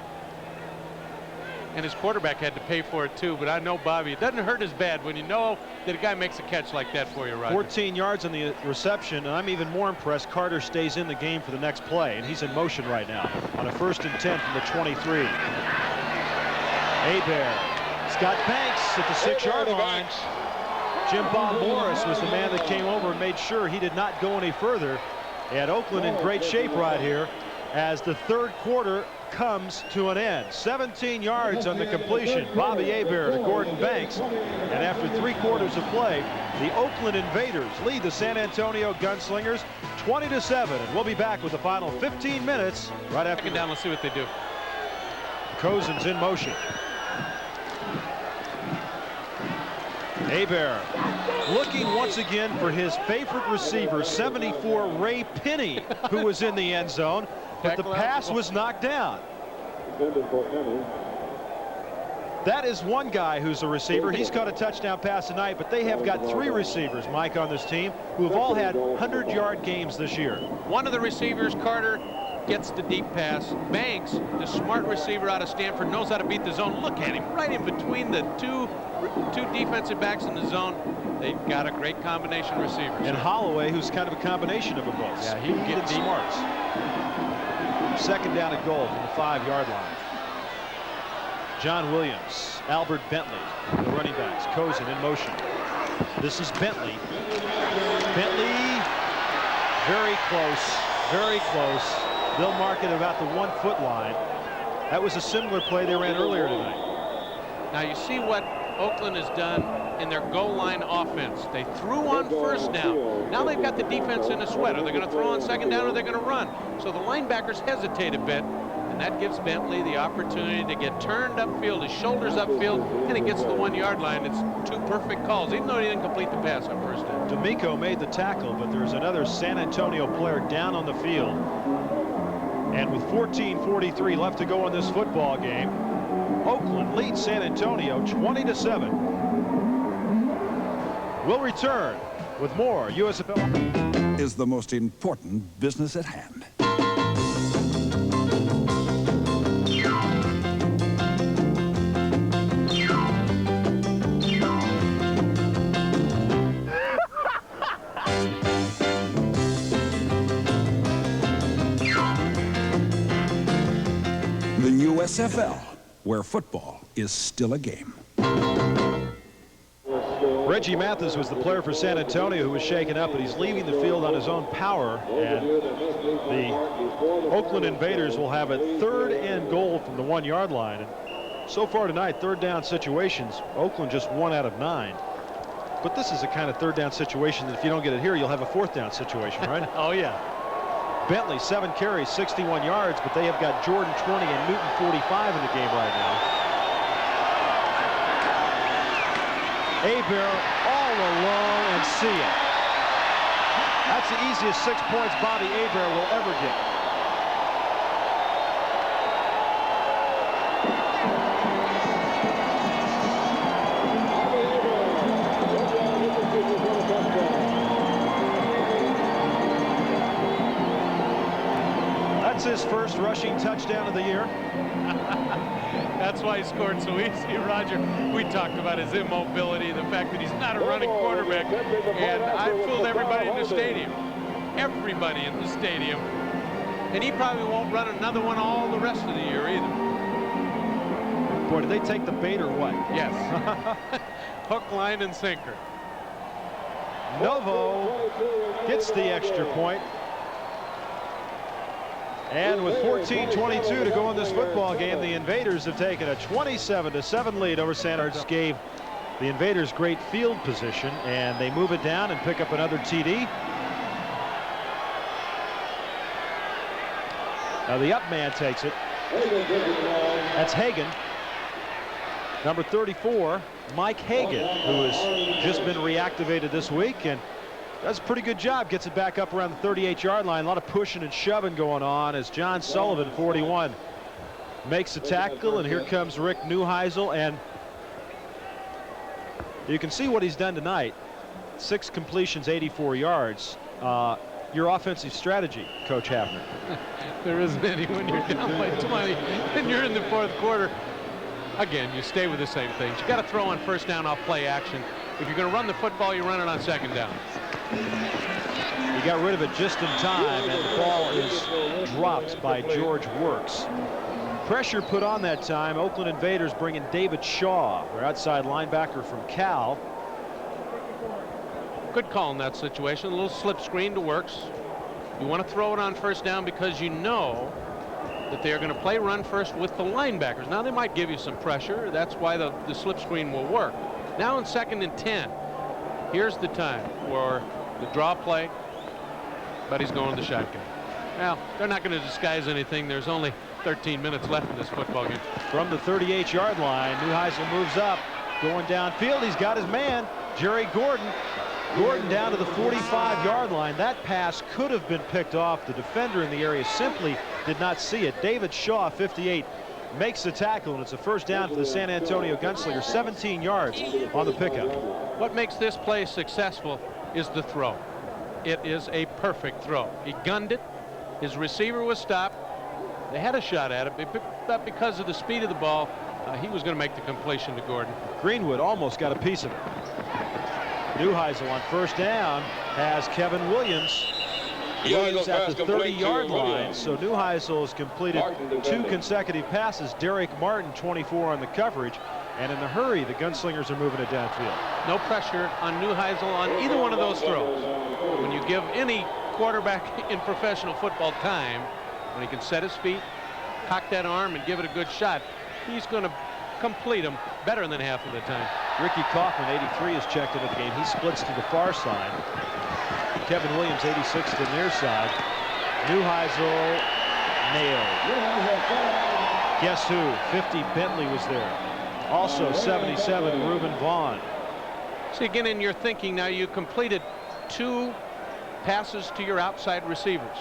And his quarterback had to pay for it too, but I know Bobby, it doesn't hurt as bad when you know that a guy makes a catch like that for you, Roger. 14 yards on the reception, and I'm even more impressed Carter stays in the game for the next play, and he's in motion right now on a 1st and 10 from the 23. Hebert. Scott Banks at the 6-yard line. Jim Bob Morris was the man that came over and made sure he did not go any further. And Oakland in great shape right here as the 3rd quarter comes to an end. 17 yards on the completion. Bobby Hebert to Gordon Banks. And after 3 quarters of play, the Oakland Invaders lead the San Antonio Gunslingers 20-7. And we'll be back with the final 15 minutes right after. Down, let's see what they do. Cozen's in motion. Hebert looking once again for his favorite receiver, 74 Ray Penny, who was in the end zone, but the pass was knocked down. That is one guy who's a receiver. He's caught a touchdown pass tonight, but they have got 3 receivers, Mike, on this team who have all had 100-yard games this year. One of the receivers, Carter, gets the deep pass. Banks, the smart receiver out of Stanford, knows how to beat the zone. Look at him right in between the two defensive backs in the zone. They've got a great combination of receivers. And Holloway, who's kind of a combination of them both. Yeah, he can get deep. Smarts. 2nd down and goal from the 5-yard line. John Williams, Albert Bentley, the running backs. Cozen in motion. This is Bentley. Bentley, very close, very close. They'll mark it about the 1-foot line. That was a similar play they ran earlier tonight. Now you see what Oakland has done in their goal line offense. They threw on 1st down. Now they've got the defense in a sweat. Are they going to throw on 2nd down or are they going to run? So the linebackers hesitate a bit, and that gives Bentley the opportunity to get turned upfield, his shoulders upfield, and he gets to the 1-yard line. It's 2 perfect calls, even though he didn't complete the pass on 1st down. D'Amico made the tackle, but there's another San Antonio player down on the field. And with 14:43 left to go in this football game, Oakland leads San Antonio 20-7. We'll return with more USFL. Is the most important business at hand. The USFL, where football is still a game. Reggie Mathis was the player for San Antonio who was shaken up, but he's leaving the field on his own power. And the Oakland Invaders will have a 3rd and goal from the 1-yard line. And so far tonight, 3rd down situations, Oakland just 1 out of 9. But this is a kind of 3rd down situation that if you don't get it here, you'll have a 4th down situation, right? Oh, yeah. Bentley, 7 carries, 61 yards, but they have got Jordan 20 and Newton 45 in the game right now. Hebert all alone and see it. That's the easiest 6 points Bobby Hebert will ever get. That's his first rushing touchdown of the year. That's why he scored so easy, Roger. We talked about his immobility, the fact that he's not a running quarterback. And I fooled everybody in the stadium. Everybody in the stadium. And he probably won't run another one all the rest of the year either. Boy, did they take the bait or what? Yes. Hook, line, and sinker. Novo gets the extra point. And with 14:22 to go in this football game, the Invaders have taken a 27-7 lead over San Antonio. Gave the Invaders great field position, and they move it down and pick up another TD. The up man takes it. That's Hagan. Number 34, Mike Hagan, who has just been reactivated this week and does a pretty good job. Gets it back up around the 38-yard line. A lot of pushing and shoving going on as John Sullivan, 41, makes the tackle, and here comes Rick Neuheisel, and you can see what he's done tonight. 6 completions, 84 yards. Your offensive strategy, Coach Hafner? There isn't any when you're down by 20 and you're in the 4th quarter. Again, you stay with the same things. You got to throw on first down off play action. If you're going to run the football, you run it on 2nd down. He got rid of it just in time, and the ball is dropped by George Works. Pressure put on that time. Oakland Invaders bringing David Shaw, their outside linebacker from Cal. Good call in that situation. A little slip screen to Works. You want to throw it on first down because you know that they are going to play run first with the linebackers. Now they might give you some pressure. That's why the slip screen will work. Now in 2nd and 10. Here's the time for the draw play, but he's going to the shotgun. Well, they're not going to disguise anything. There's only 13 minutes left in this football game. From the 38-yard line, Neuheisel moves up, going downfield. He's got his man, Jerry Gordon. Gordon down to the 45-yard line. That pass could have been picked off. The defender in the area simply did not see it. David Shaw, 58, makes the tackle, and it's a first down for the San Antonio Gunslingers. 17 yards on the pickup. What makes this play successful is the throw. It is a perfect throw. He gunned it. His receiver was stopped. They had a shot at it, but because of the speed of the ball, he was going to make the completion to Gordon. Greenwood almost got a piece of it. Neuheisel on first down has Kevin Williams. Williams at the 30-yard line, so Neuheisel has completed 2 consecutive passes. Derek Martin, 24 on the coverage, and in the hurry, the Gunslingers are moving it downfield. No pressure on Neuheisel on either one of those throws. When you give any quarterback in professional football time, when he can set his feet, cock that arm, and give it a good shot, he's going to complete them better than half of the time. Ricky Kaufman, 83, is checked into the game. He splits to the far side. Kevin Williams, 86, to the near side. Neuheisel nailed. Guess who? 50, Bentley was there. Also 77, Reuben Vaughn. See, again, in your thinking now, you completed 2 passes to your outside receivers.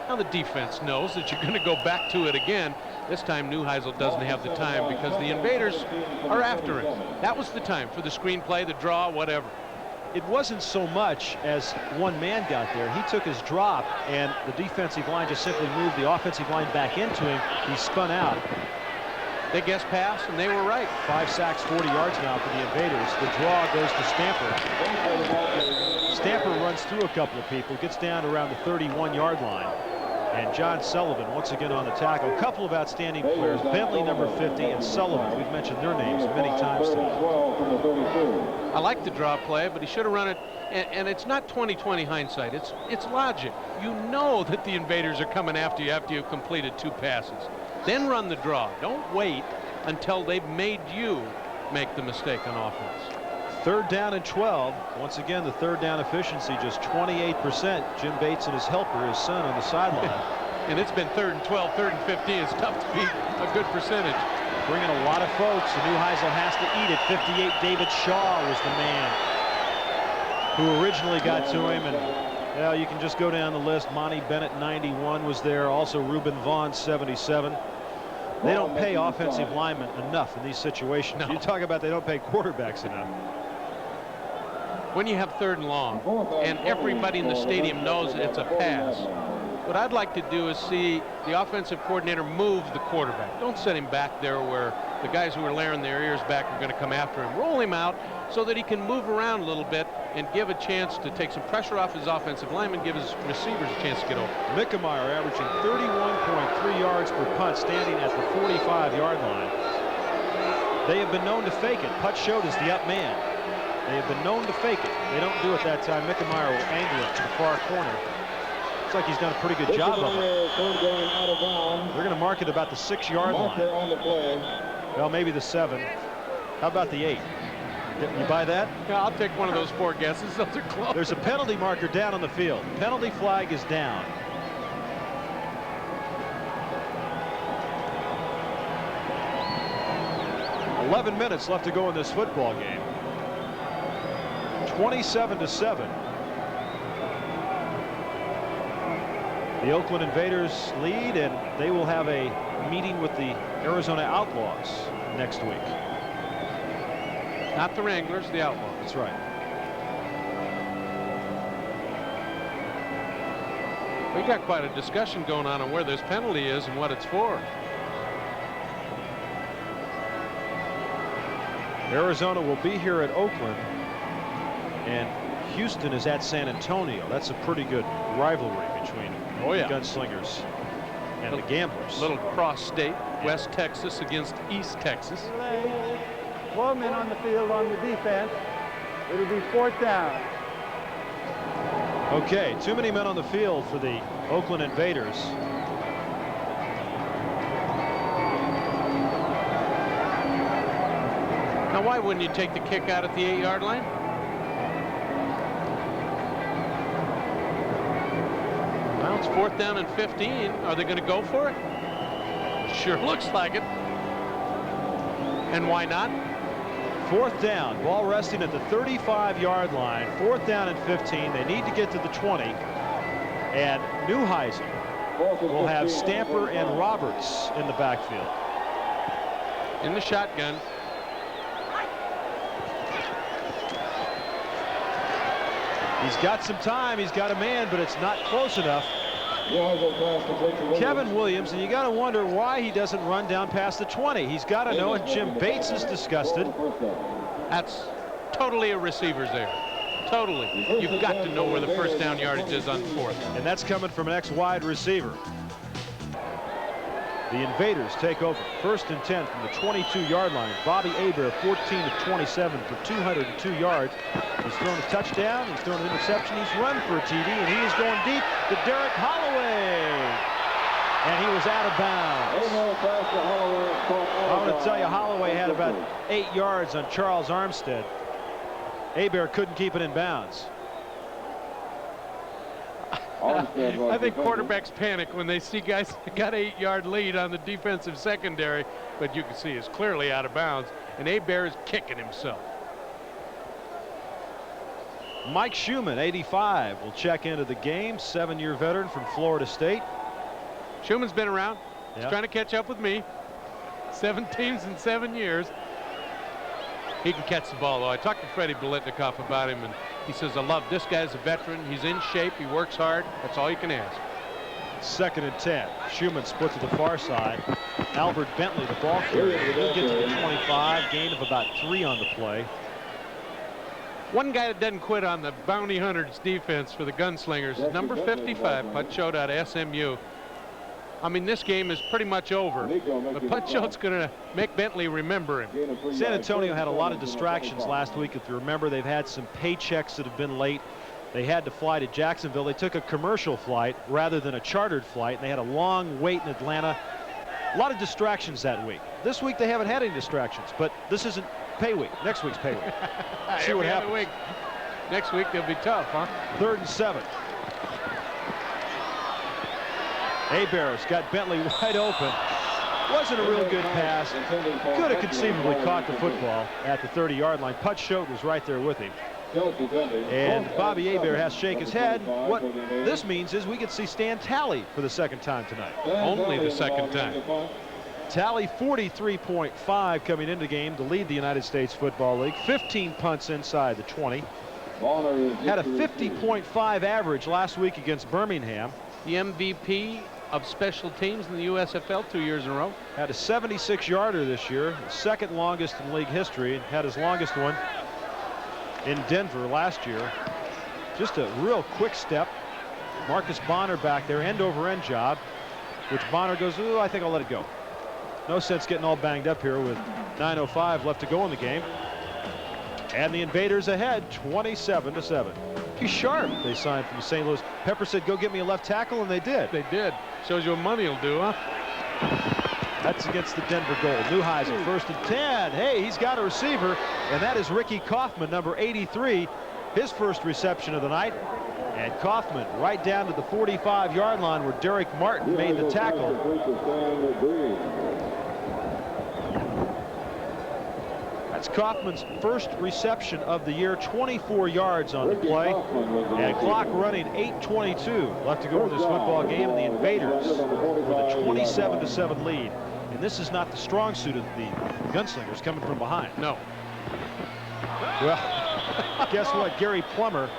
Now the defense knows that you're going to go back to it again. This time Neuheisel doesn't have the time because the Invaders are after him. That was the time for the screenplay, the draw, whatever. It wasn't so much as one man got there. He took his drop, and the defensive line just simply moved the offensive line back into him. He spun out. They guessed pass, and they were right. 5 sacks, 40 yards now for the Invaders. The draw goes to Stamper. Stamper runs through a couple of people, gets down around the 31-yard line. And John Sullivan once again on the tackle. A couple of outstanding players, Bentley, number 50, and Sullivan. We've mentioned their names many times tonight. I like the draw play, but he should have run it. And it's not 20/20 hindsight. It's logic. You know that the Invaders are coming after you've completed 2 passes. Then run the draw. Don't wait until they've made you make the mistake on offense. 3rd down and 12. Once again, the 3rd down efficiency just 28%. Jim Bates and his helper, his son, on the sideline. And it's been 3rd and 12, 3rd and 15. It's tough to beat a good percentage. Bringing a lot of folks. And Neuheisel has to eat it. 58, David Shaw was the man who originally got to him. And well, you can just go down the list. Monty Bennett, 91, was there. Also Reuben Vaughn, 77. They don't pay offensive linemen enough in these situations. No. You talk about they don't pay quarterbacks enough. When you have 3rd and long, and everybody in the stadium knows it's a pass, what I'd like to do is see the offensive coordinator move the quarterback. Don't set him back there where the guys who are laying their ears back are going to come after him. Roll him out so that he can move around a little bit and give a chance to take some pressure off his offensive lineman, give his receivers a chance to get over. Mickemeyer averaging 31.3 yards per punt, standing at the 45-yard line. They have been known to fake it. Putz showed us the up man. They have been known to fake it. They don't do it that time. Mickemeyer will angle it to the far corner. Looks like he's done a pretty good job of it. They're going to mark it about the 6-yard line. Well, maybe the 7. How about the 8? You buy that? Yeah, I'll take one of those 4 guesses. Those are close. There's a penalty marker down on the field. Penalty flag is down. 11 minutes left to go in this football game. 27-7. The Oakland Invaders lead, and they will have a meeting with the Arizona Outlaws next week. Not the Wranglers, the Outlaws. That's right. We got quite a discussion going on where this penalty is and what it's for. Arizona will be here at Oakland, and Houston is at San Antonio. That's a pretty good rivalry between the Gunslingers and the Gamblers. Little cross state, West Texas against East Texas. 12 men on the field on the defense. It'll be 4th down. Okay, too many men on the field for the Oakland Invaders. Now, why wouldn't you take the kick out at the 8-yard line? Well, it's 4th down and 15. Are they going to go for it? Sure looks like it. And why not? 4th down, ball resting at the 35-yard line. 4th down and 15. They need to get to the 20. And Neuheisel will have Stamper and Roberts in the backfield. In the shotgun. He's got some time. He's got a man, but it's not close enough. Kevin Williams, and you got to wonder why he doesn't run down past the 20. He's got to know, and Jim Bates is disgusted. That's totally a receiver's error. Totally. You've got to know where the first down yardage is on 4th. And that's coming from an ex-wide receiver. The Invaders take over. 1st and 10 from the 22-yard line. Bobby Hebert, 14-27 for 202 yards. He's thrown a touchdown. He's thrown an interception. He's run for a TD, and he is going deep to Derek Holloway. And he was out of bounds. I want to tell you, Holloway had about 8 yards on Charles Armstead. Hebert couldn't keep it in bounds. I think quarterbacks panic when they see guys got an 8-yard lead on the defensive secondary, but you can see it's clearly out of bounds, and Hebert is kicking himself. Mike Schumann, 85, will check into the game. 7-year veteran from Florida State. Schumann's been around. He's trying to catch up with me. 7 teams in 7 years. He can catch the ball, though. I talked to Freddie Biletnikoff about him, and he says, I love this guy's a veteran. He's in shape. He works hard. That's all you can ask. 2nd and 10. Schumann split to the far side. Albert Bentley, the ball carrier. He'll get to the 25. Gain of about 3 on the play. One guy that doesn't quit on the Bounty Hunters defense for the Gunslingers is number 55, Putchot out of SMU. I mean, this game is pretty much over, but Putchot's going to make Bentley remember him. San Antonio had a lot of distractions last week. If you remember, they've had some paychecks that have been late. They had to fly to Jacksonville. They took a commercial flight rather than a chartered flight, and they had a long wait in Atlanta. A lot of distractions that week. This week they haven't had any distractions, but this isn't pay week. Next week's pay week. See what happens. Week. Next week they'll be tough, huh? 3rd and 7. Hebert's got Bentley wide open. Wasn't a real good pass. Could have conceivably caught the football at the 30-yard line. Putchot was right there with him. And Bobby Hebert has to shake his head. What this means is we could see Stan Talley for the 2nd time tonight. Only the 2nd time. Talley 43.5 coming into the game to lead the United States Football League. 15 punts inside the 20. Had a 50.5 average last week against Birmingham. The MVP of special teams in the USFL 2 years in a row. Had a 76-yarder this year, 2nd longest in league history, and had his longest one in Denver last year. Just a real quick step. Marcus Bonner back there, end-over-end job, which Bonner goes, ooh, I think I'll let it go. No sense getting all banged up here with 9:05 left to go in the game. And the Invaders ahead, 27-7. He's sharp, they signed from St. Louis. Pepper said, go get me a left tackle, and they did. They did. Shows you what money will do, huh? That's against the Denver goal. Neuheisel, 1st and 10. Hey, he's got a receiver, and that is Ricky Kaufman, number 83, his first reception of the night. And Kaufman right down to the 45-yard line where Derek Martin made the tackle. That's Kaufman's first reception of the year, 24 yards on the play, and clock running 8:22 left to go in this football game, and the Invaders with a 27-7 lead. And this is not the strong suit of the Gunslingers coming from behind. No. Well, guess what? Gary Plummer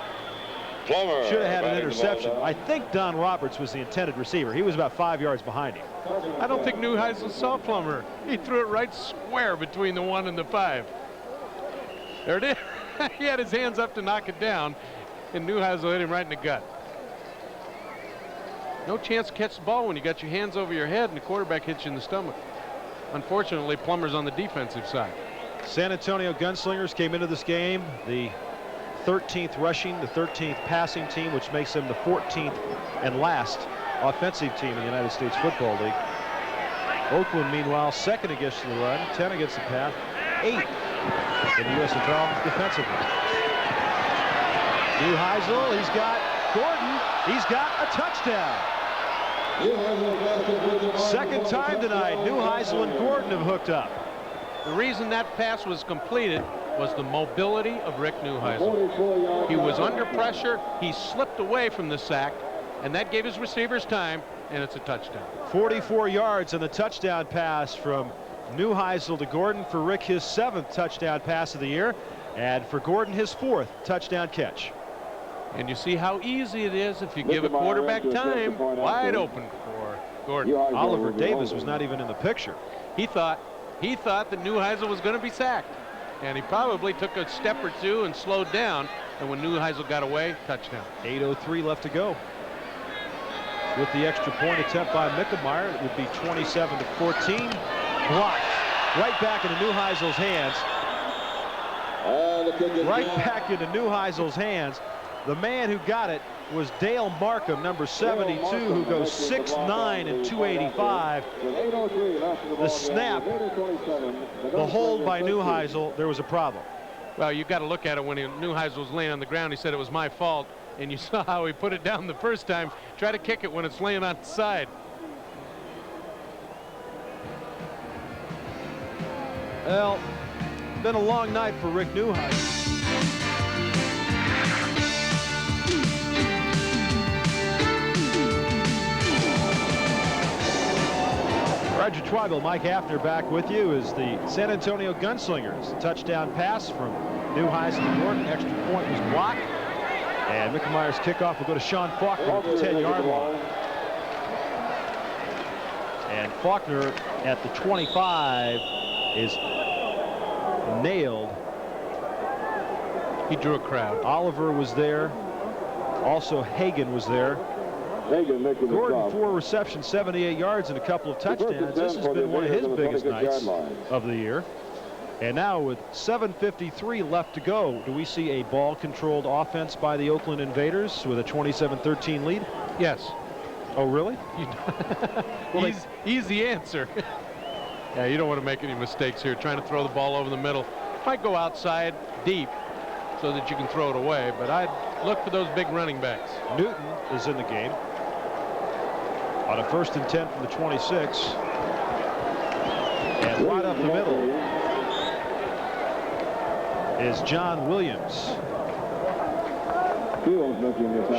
should have had an interception. I think Don Roberts was the intended receiver. He was about 5 yards behind him. I don't think Neuheisel saw Plummer. He threw it right square between the 1 and the 5. There it is. He had his hands up to knock it down, and Neuheisel hit him right in the gut. No chance to catch the ball when you got your hands over your head and the quarterback hits you in the stomach. Unfortunately, Plummer's on the defensive side. San Antonio Gunslingers came into this game the 13th rushing, the 13th passing team, which makes them the 14th and last offensive team in the United States Football League. Oakland, meanwhile, second against the run, 10 against the pass, 8 in the USFL defensively. Neuheisel, he's got Gordon, he's got a touchdown. Second time tonight, Neuheisel and Gordon have hooked up. The reason that pass was completed was the mobility of Rick Neuheisel. He was under pressure, he slipped away from the sack, and that gave his receivers time, and it's a touchdown. 44 yards on the touchdown pass from Neuheisel to Gordon. For Rick, his 7th touchdown pass of the year, and for Gordon, his 4th touchdown catch. And you see how easy it is if you give a quarterback time. Wide open for Gordon. Oliver Davis was not even in the picture. He thought that Neuheisel was going to be sacked, and he probably took a step or two and slowed down, and when Neuheisel got away, touchdown. 8:03 left to go. With the extra point attempt by Mickemeyer, it would be 27-14. Blocked right back into Neuheisel's hands. Right back into Neuheisel's hands. The man who got it was Dale Markham, number 72, who goes 6'9" and 285. The snap, the hold by Neuheisel, there was a problem. Well, you got to look at it when Neuheisel was laying on the ground. He said it was my fault, and you saw how he put it down the first time. Try to kick it when it's laying on its side. Well, been a long night for Rick Neuheisel. Roger Twybill, Mike Hafner back with you as the San Antonio Gunslingers. Touchdown pass from Neuheisel to Gordon. Extra point was blocked. And Mickemeyer's kickoff will go to Sean Faulkner at the 10-yard line. And Faulkner at the 25 is nailed. He drew a crowd. Oliver was there. Also Hagan was there. Gordon, 4 receptions, 78 yards, and a couple of touchdowns. This has been one of his biggest nights of the year. And now with 7:53 left to go, do we see a ball-controlled offense by the Oakland Invaders with a 27-13 lead? Yes. Oh, really? Well, easy answer. Yeah, you don't want to make any mistakes here trying to throw the ball over the middle. Might go outside deep so that you can throw it away, but I'd look for those big running backs. Newton is in the game on a 1st and 10 from the 26. And right up the middle is John Williams.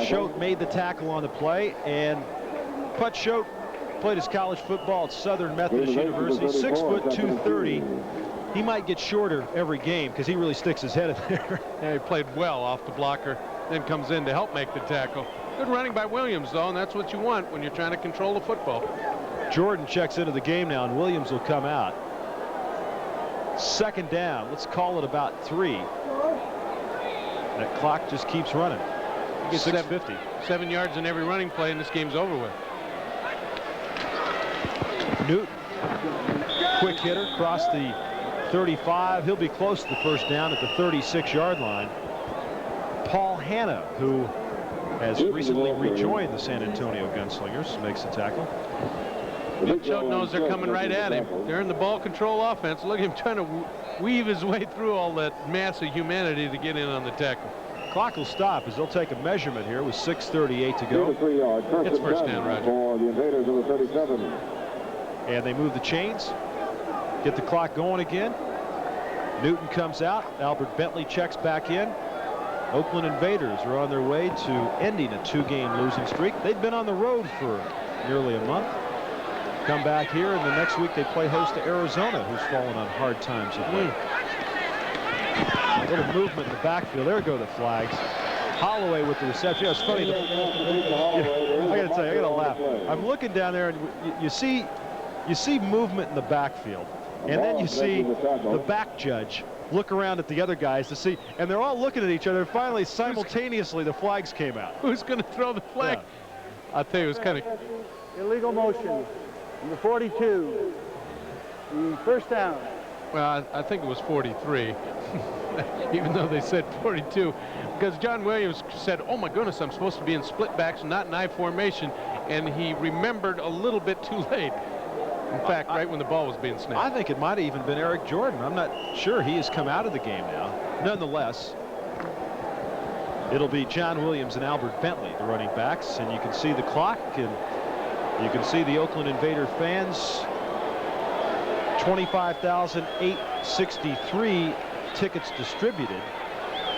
Schote made the tackle on the play, and Put Schote played his college football at Southern Methodist University, 6 foot 230. He might get shorter every game because he really sticks his head in there. Yeah, he played well off the blocker, then comes in to help make the tackle. Good running by Williams, though, and that's what you want when you're trying to control the football. Jordan checks into the game now, and Williams will come out. 2nd down. Let's call it about 3. That clock just keeps running. 6:50. 7 yards in every running play, and this game's over with. Newton, quick hitter, across the 35. He'll be close to the 1st down at the 36-yard line. Paul Hanna, who has recently rejoined the San Antonio Gunslingers, makes the tackle. Big Schote knows they're coming right at him. They're in the ball control offense. Look at him trying to weave his way through all that mass of humanity to get in on the tackle. Clock will stop as they'll take a measurement here with 6:38 to go. It's 1st down, Roger. For the Invaders of the 37. And they move the chains, get the clock going again. Newton comes out. Albert Bentley checks back in. Oakland Invaders are on their way to ending a 2-game losing streak. They've been on the road for nearly a month. Come back here, and the next week they play host to Arizona, who's fallen on hard times of late. A little movement in the backfield. There go the flags. Holloway with the reception. It's funny. I got to tell you, I got to laugh. I'm looking down there, and you see movement in the backfield, and then you see the back judge look around at the other guys to see, and they're all looking at each other. Finally, simultaneously, the flags came out. Who's going to throw the flag? Yeah. I'll tell you, it was kind of illegal motion. Number 42. The first down. Well, I think it was 43, even though they said 42, because John Williams said, oh my goodness, I'm supposed to be in split backs, not in I formation, and he remembered a little bit too late. In fact, right when the ball was being snapped. I think it might have even been Eric Jordan. I'm not sure. He has come out of the game now. Nonetheless, it'll be John Williams and Albert Bentley, the running backs, and you can see the clock, and you can see the Oakland Invader fans. 25,863 tickets distributed.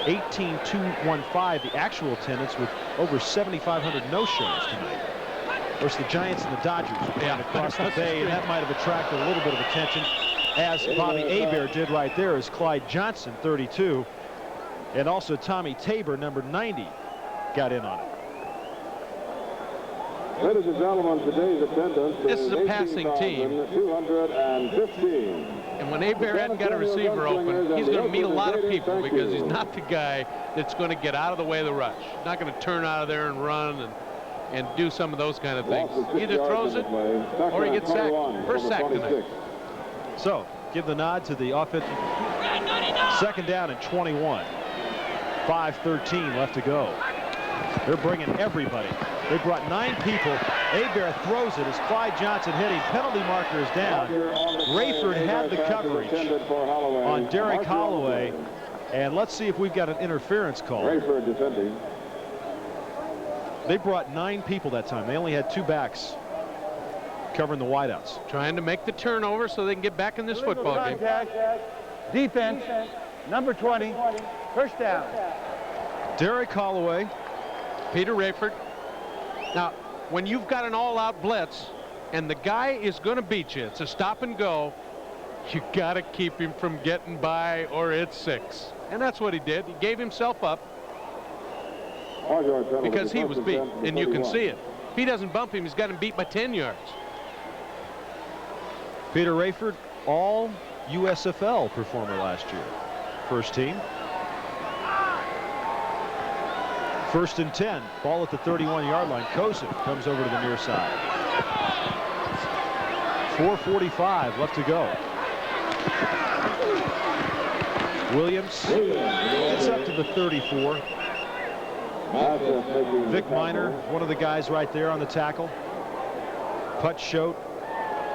18,215 the actual attendance, with over 7,500 no-shows tonight. Of course, the Giants and the Dodgers are playing across the bay, and that might have attracted a little bit of attention, as Bobby Hebert did right there, as Clyde Johnson, 32, and also Tommy Tabor, number 90, got in on it. Ladies and gentlemen, today's attendance This is a passing team. 215. And when Hebert hadn't got a receiver open, he's going to meet a lot of people, because he's not the guy that's going to get out of the way of the rush. He's not going to turn out of there and run and do some of those kind of things. Either throws it or he gets sacked. First sack tonight. So, give the nod to the offense. Second down and 21. 5:13 left to go. They're bringing everybody. They brought 9 people. Hebert throws it as Clyde Johnson hit him. Penalty marker is down. Rayford had the coverage on Derek Holloway. And let's see if we've got an interference call. Rayford defending. They brought 9 people that time. They only had 2 backs covering the wideouts. Trying to make the turnover so they can get back in this football game. Defense, number 20, first down. Derek Holloway. Peter Rayford. Now, when you've got an all-out blitz and the guy is going to beat you, it's a stop and go, you got to keep him from getting by, or it's 6. And that's what he did. He gave himself up because he was beat, and you can see it. If he doesn't bump him, he's got him beat by 10 yards. Peter Rayford, all USFL performer last year. First team. First and 10. Ball at the 31-yard line. Kosen comes over to the near side. 4:45 left to go. Williams gets up to the 34. Vic Miner, one of the guys right there on the tackle. Putz Schote,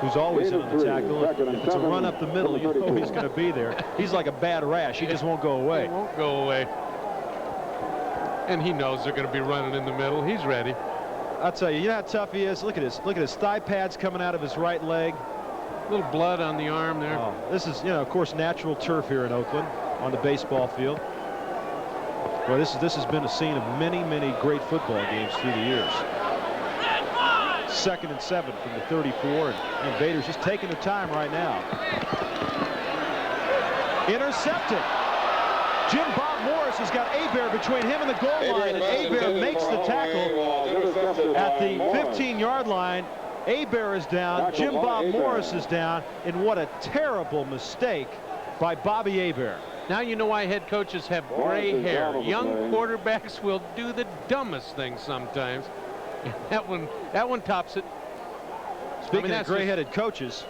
who's always in on the tackle. If it's a run up the middle, you know he's going to be there. He's like a bad rash. He just won't go away. He won't go away. And he knows they're going to be running in the middle. He's ready. I'll tell you, you know how tough he is? Look at his thigh pads coming out of his right leg. A little blood on the arm there. Oh, this is, of course, natural turf here in Oakland on the baseball field. Boy, this has been a scene of many, many great football games through the years. 2nd and 7 from the 34, and Invaders just taking their time right now. Intercepted. Jim Bob Morris has got Hebert between him and the goal line, and Hebert makes the tackle at the 15-yard line. Hebert is down. Jim Bob Morris is down, and what a terrible mistake by Bobby Hebert. Now you know why head coaches have gray hair. Young quarterbacks will do the dumbest things sometimes. That one tops it. Speaking of gray-headed coaches,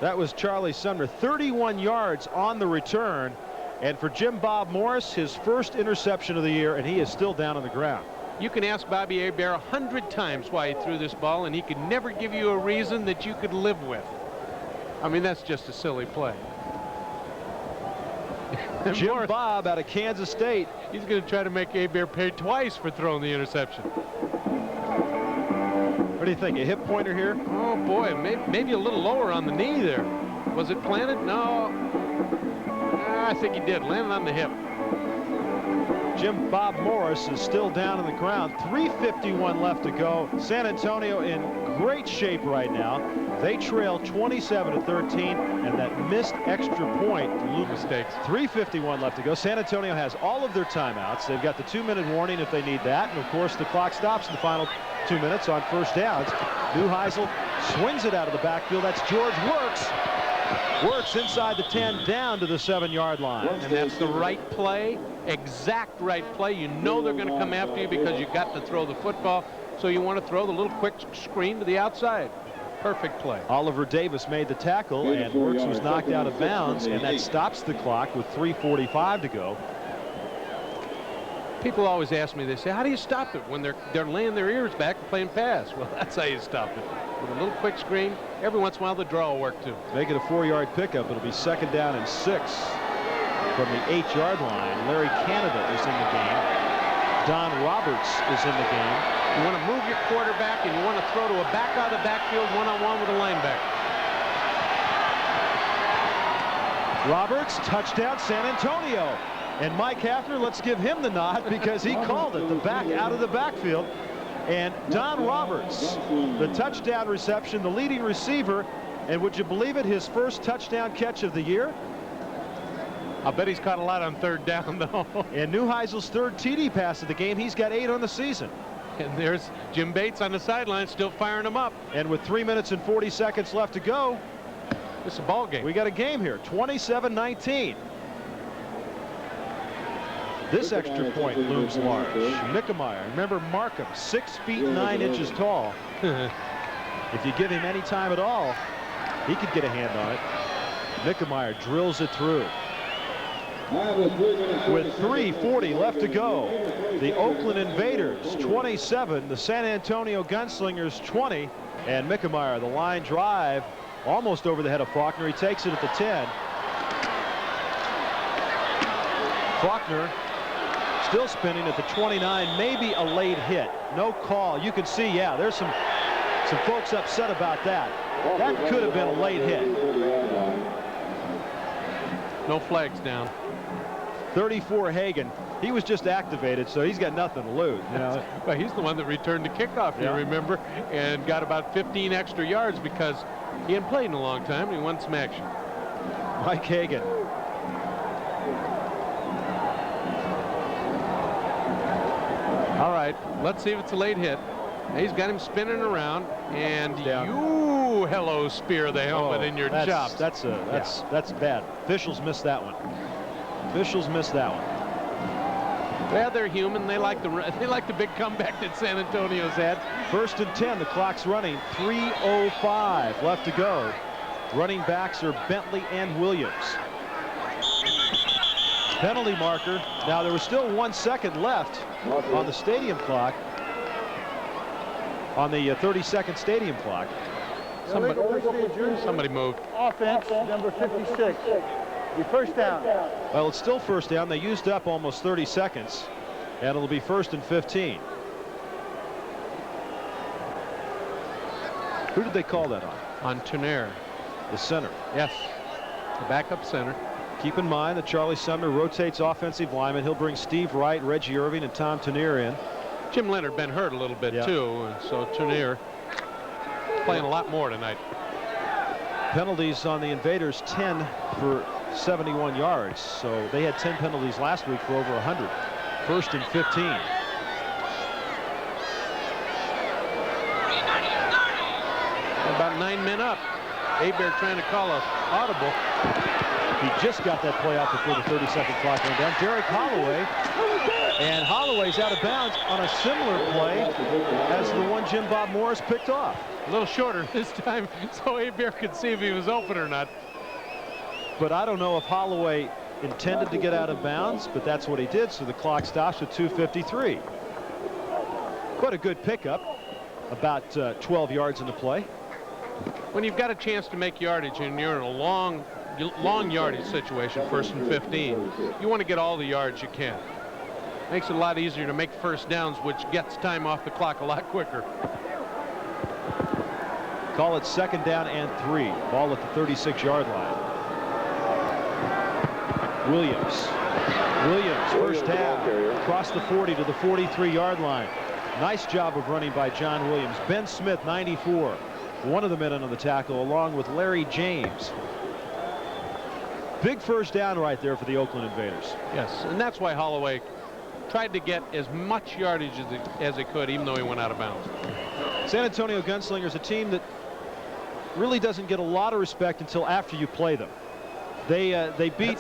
that was Charlie Sumner. 31 yards on the return. And for Jim Bob Morris, his first interception of the year, and he is still down on the ground. You can ask Bobby Hebert 100 times why he threw this ball, and he could never give you a reason that you could live with. I mean, that's just a silly play. Jim Bob out of Kansas State. He's going to try to make Hebert pay twice for throwing the interception. What do you think? A hip pointer here? Oh, boy, maybe a little lower on the knee there. Was it planted? No. I think he did. Landed on the hip. Jim Bob Morris is still down on the ground. 3:51 left to go. San Antonio in great shape right now. They trail 27-13, and that missed extra point. Mistakes. 3:51 left to go. San Antonio has all of their timeouts. They've got the 2-minute warning if they need that, and of course the clock stops in the final 2 minutes on first downs. Neuheisel swings it out of the backfield. That's George Works inside the 10 down to the 7-yard line. And that's the right play, exact right play. You know they're going to come after you because you got to throw the football, so you want to throw the little quick screen to the outside. Perfect play. Oliver Davis made the tackle, and Works was knocked out of bounds, and that stops the clock with 3:45 to go. People always ask me, they say, how do you stop it when they're laying their ears back and playing pass? Well, that's how you stop it. With a little quick screen. Every once in a while the draw will work too. Make it a 4-yard pickup. It'll be 2nd down and 6 from the 8-yard line. Larry Canada is in the game. Don Roberts is in the game. You want to move your quarterback and you want to throw to a back out of the backfield one-on-one with a linebacker. Roberts, touchdown San Antonio. And Mike Hafner, let's give him the nod because he called it, the back out of the backfield. And Don Roberts, the touchdown reception, the leading receiver, and would you believe it, his first touchdown catch of the year? I'll bet he's caught a lot on 3rd down, though. And Neuheisel's 3rd TD pass of the game. He's got 8 on the season. And there's Jim Bates on the sideline still firing him up. And with 3 minutes and 40 seconds left to go, it's a ball game. We got a game here, 27-19. This extra point looms large. Mickemeyer, remember Markham, 6 feet 9 inches tall. If you give him any time at all, he could get a hand on it. Mickemeyer drills it through. With 3:40 left to go, the Oakland Invaders 27, the San Antonio Gunslingers 20, and Mickemeyer, the line drive almost over the head of Faulkner. He takes it at the 10. Faulkner still spinning at the 29, maybe a late hit. No call. You can see, yeah, there's some folks upset about that. That could have been a late hit. No flags down. 34 Hagan. He was just activated, so he's got nothing to lose. You know? Well, he's the one that returned the kickoff, you remember, and got about 15 extra yards because he hadn't played in a long time and he won some action. Mike Hagan. All right, let's see if it's a late hit. He's got him spinning around, and you hello spear the helmet in your chops. That's bad. Officials missed that one. Officials missed that one. Well, they're human. They like the big comeback that San Antonio's had. 1st and 10. The clock's running. 3:05 left to go. Running backs are Bentley and Williams. Penalty marker. Now there was still 1 second left on the stadium clock. On the 30-second stadium clock. Somebody moved. Offense, number 56. The 1st down. Well, it's still 1st down. They used up almost 30 seconds. And it'll be 1st and 15. Who did they call that on? On Turner. The center. Yes. The backup center. Keep in mind that Charlie Sumner rotates offensive linemen. He'll bring Steve Wright, Reggie Irving, and Tom Tenier in. Jim Leonard been hurt a little bit too, and so Tenier playing a lot more tonight. Penalties on the Invaders, 10 for 71 yards. So they had 10 penalties last week for over 100. 1st and 15. About 9 men up. Hebert trying to call a audible. He just got that play out before the 30-second clock went down. Derek Holloway. And Holloway's out of bounds on a similar play as the one Jim Bob Morris picked off. A little shorter this time, so Hebert could see if he was open or not. But I don't know if Holloway intended to get out of bounds, but that's what he did, so the clock stops at 2:53. But a good pickup, about 12 yards in the play. When you've got a chance to make yardage and you're in a long yardage situation, 1st and 15, you want to get all the yards you can. Makes it a lot easier to make 1st downs, which gets time off the clock a lot quicker. Call it 2nd down and 3. Ball at the 36-yard line. Williams, first half, across the 40 to the 43-yard line. Nice job of running by John Williams. Ben Smith, 94, one of the men on the tackle, along with Larry James. Big first down right there for the Oakland Invaders. Yes, and that's why Holloway tried to get as much yardage as he could, even though he went out of bounds. San Antonio Gunslingers, a team that really doesn't get a lot of respect until after you play them. They beat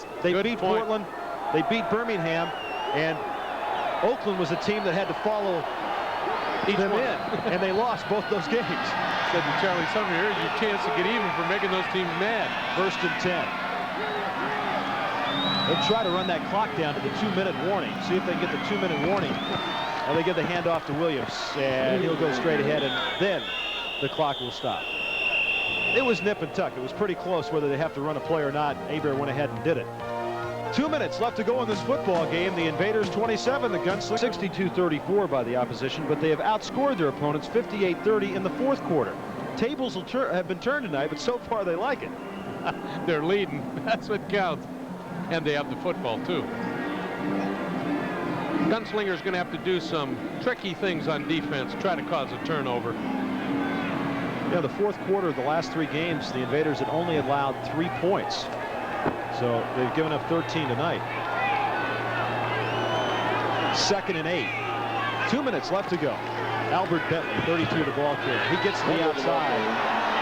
Portland, they beat Birmingham, and Oakland was a team that had to follow them in, and they lost both those games. Said to Charlie Sumner, here's your chance to get even for making those teams mad. 1st and 10. They'll try to run that clock down to the 2-minute warning. See if they can get the 2-minute warning. Well, they get the handoff to Williams, and he'll go straight ahead, and then the clock will stop. It was nip and tuck. It was pretty close whether they have to run a play or not. Aber went ahead and did it. 2 minutes left to go in this football game. The Invaders 27, the Gunslingers 62-34 by the opposition, but they have outscored their opponents 58-30 in the 4th quarter. Tables have been turned tonight, but so far they like it. They're leading. That's what counts. And they have the football, too. Gunslinger's going to have to do some tricky things on defense, try to cause a turnover. Yeah, the 4th quarter of the last 3 games, the Invaders had only allowed 3 points. So they've given up 13 tonight. 2nd and 8. 2 minutes left to go. Albert Bentley, 32, the ball carrier. He gets to the outside.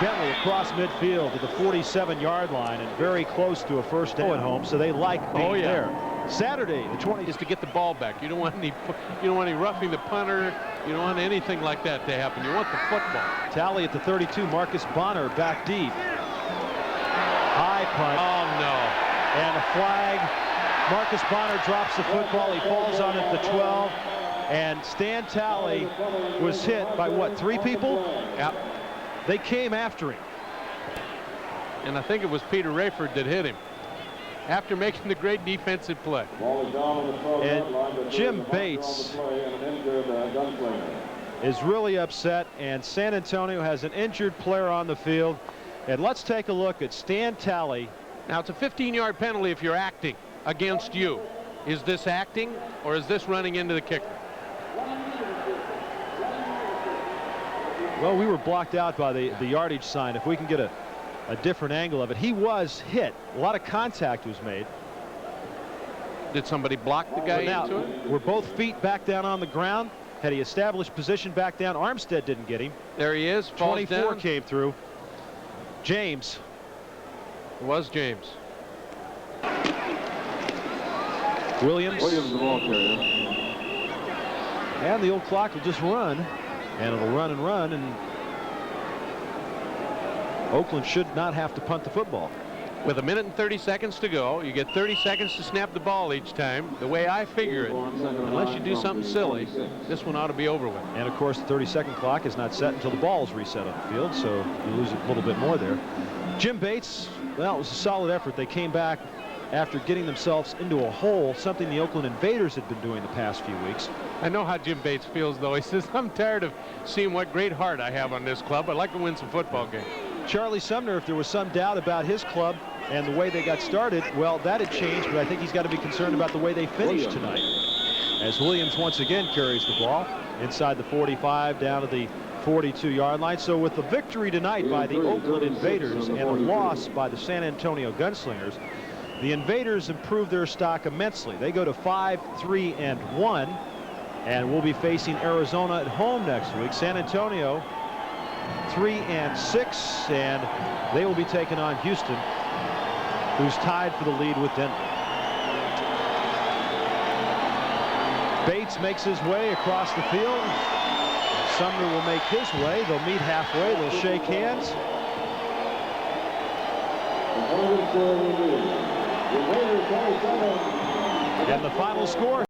Bentley across midfield to the 47-yard line and very close to a first down at home, so they like being there. Saturday, the 20th, is to get the ball back. You don't want any roughing the punter. You don't want anything like that to happen. You want the football. Tally at the 32. Marcus Bonner back deep. High punt. Oh no! And a flag. Marcus Bonner drops the football. He falls on it at the 12. And Stan Talley was hit by what, 3 people? Yep. They came after him. And I think it was Peter Rayford that hit him after making the great defensive play. And Jim Bates is really upset, and San Antonio has an injured player on the field. And let's take a look at Stan Talley. Now, it's a 15-yard penalty if you're acting against you. Is this acting, or is this running into the kicker? Well, we were blocked out by the yardage sign. If we can get a different angle of it. He was hit. A lot of contact was made. Did somebody block the guy into it? Were both feet back down on the ground? Had he established position back down? Armstead didn't get him. There he is. 24 down. Came through. James. It was James. Williams. Williams, the ball carrier. And the old clock will just run. And it'll run and run. And Oakland should not have to punt the football. With 1 minute and 30 seconds to go, you get 30 seconds to snap the ball each time. The way I figure it, unless you do something silly, this one ought to be over with. And of course, the 30-second clock is not set until the ball is reset on the field, so you lose a little bit more there. Jim Bates, well, it was a solid effort. They came back after getting themselves into a hole, something the Oakland Invaders had been doing the past few weeks. I know how Jim Bates feels, though. He says, I'm tired of seeing what great heart I have on this club. I'd like to win some football games. Charlie Sumner, if there was some doubt about his club and the way they got started, well, that had changed, but I think he's got to be concerned about the way they finished tonight. As Williams once again carries the ball inside the 45 down to the 42-yard line. So with the victory tonight by the Oakland Invaders and a loss by the San Antonio Gunslingers, the Invaders improved their stock immensely. They go to 5-3-1 and will be facing Arizona at home next week. San Antonio 3-6, and they will be taking on Houston, who's tied for the lead with Denver. Bates makes his way across the field. Sumner will make his way. They'll meet halfway. They'll shake hands. And the final score.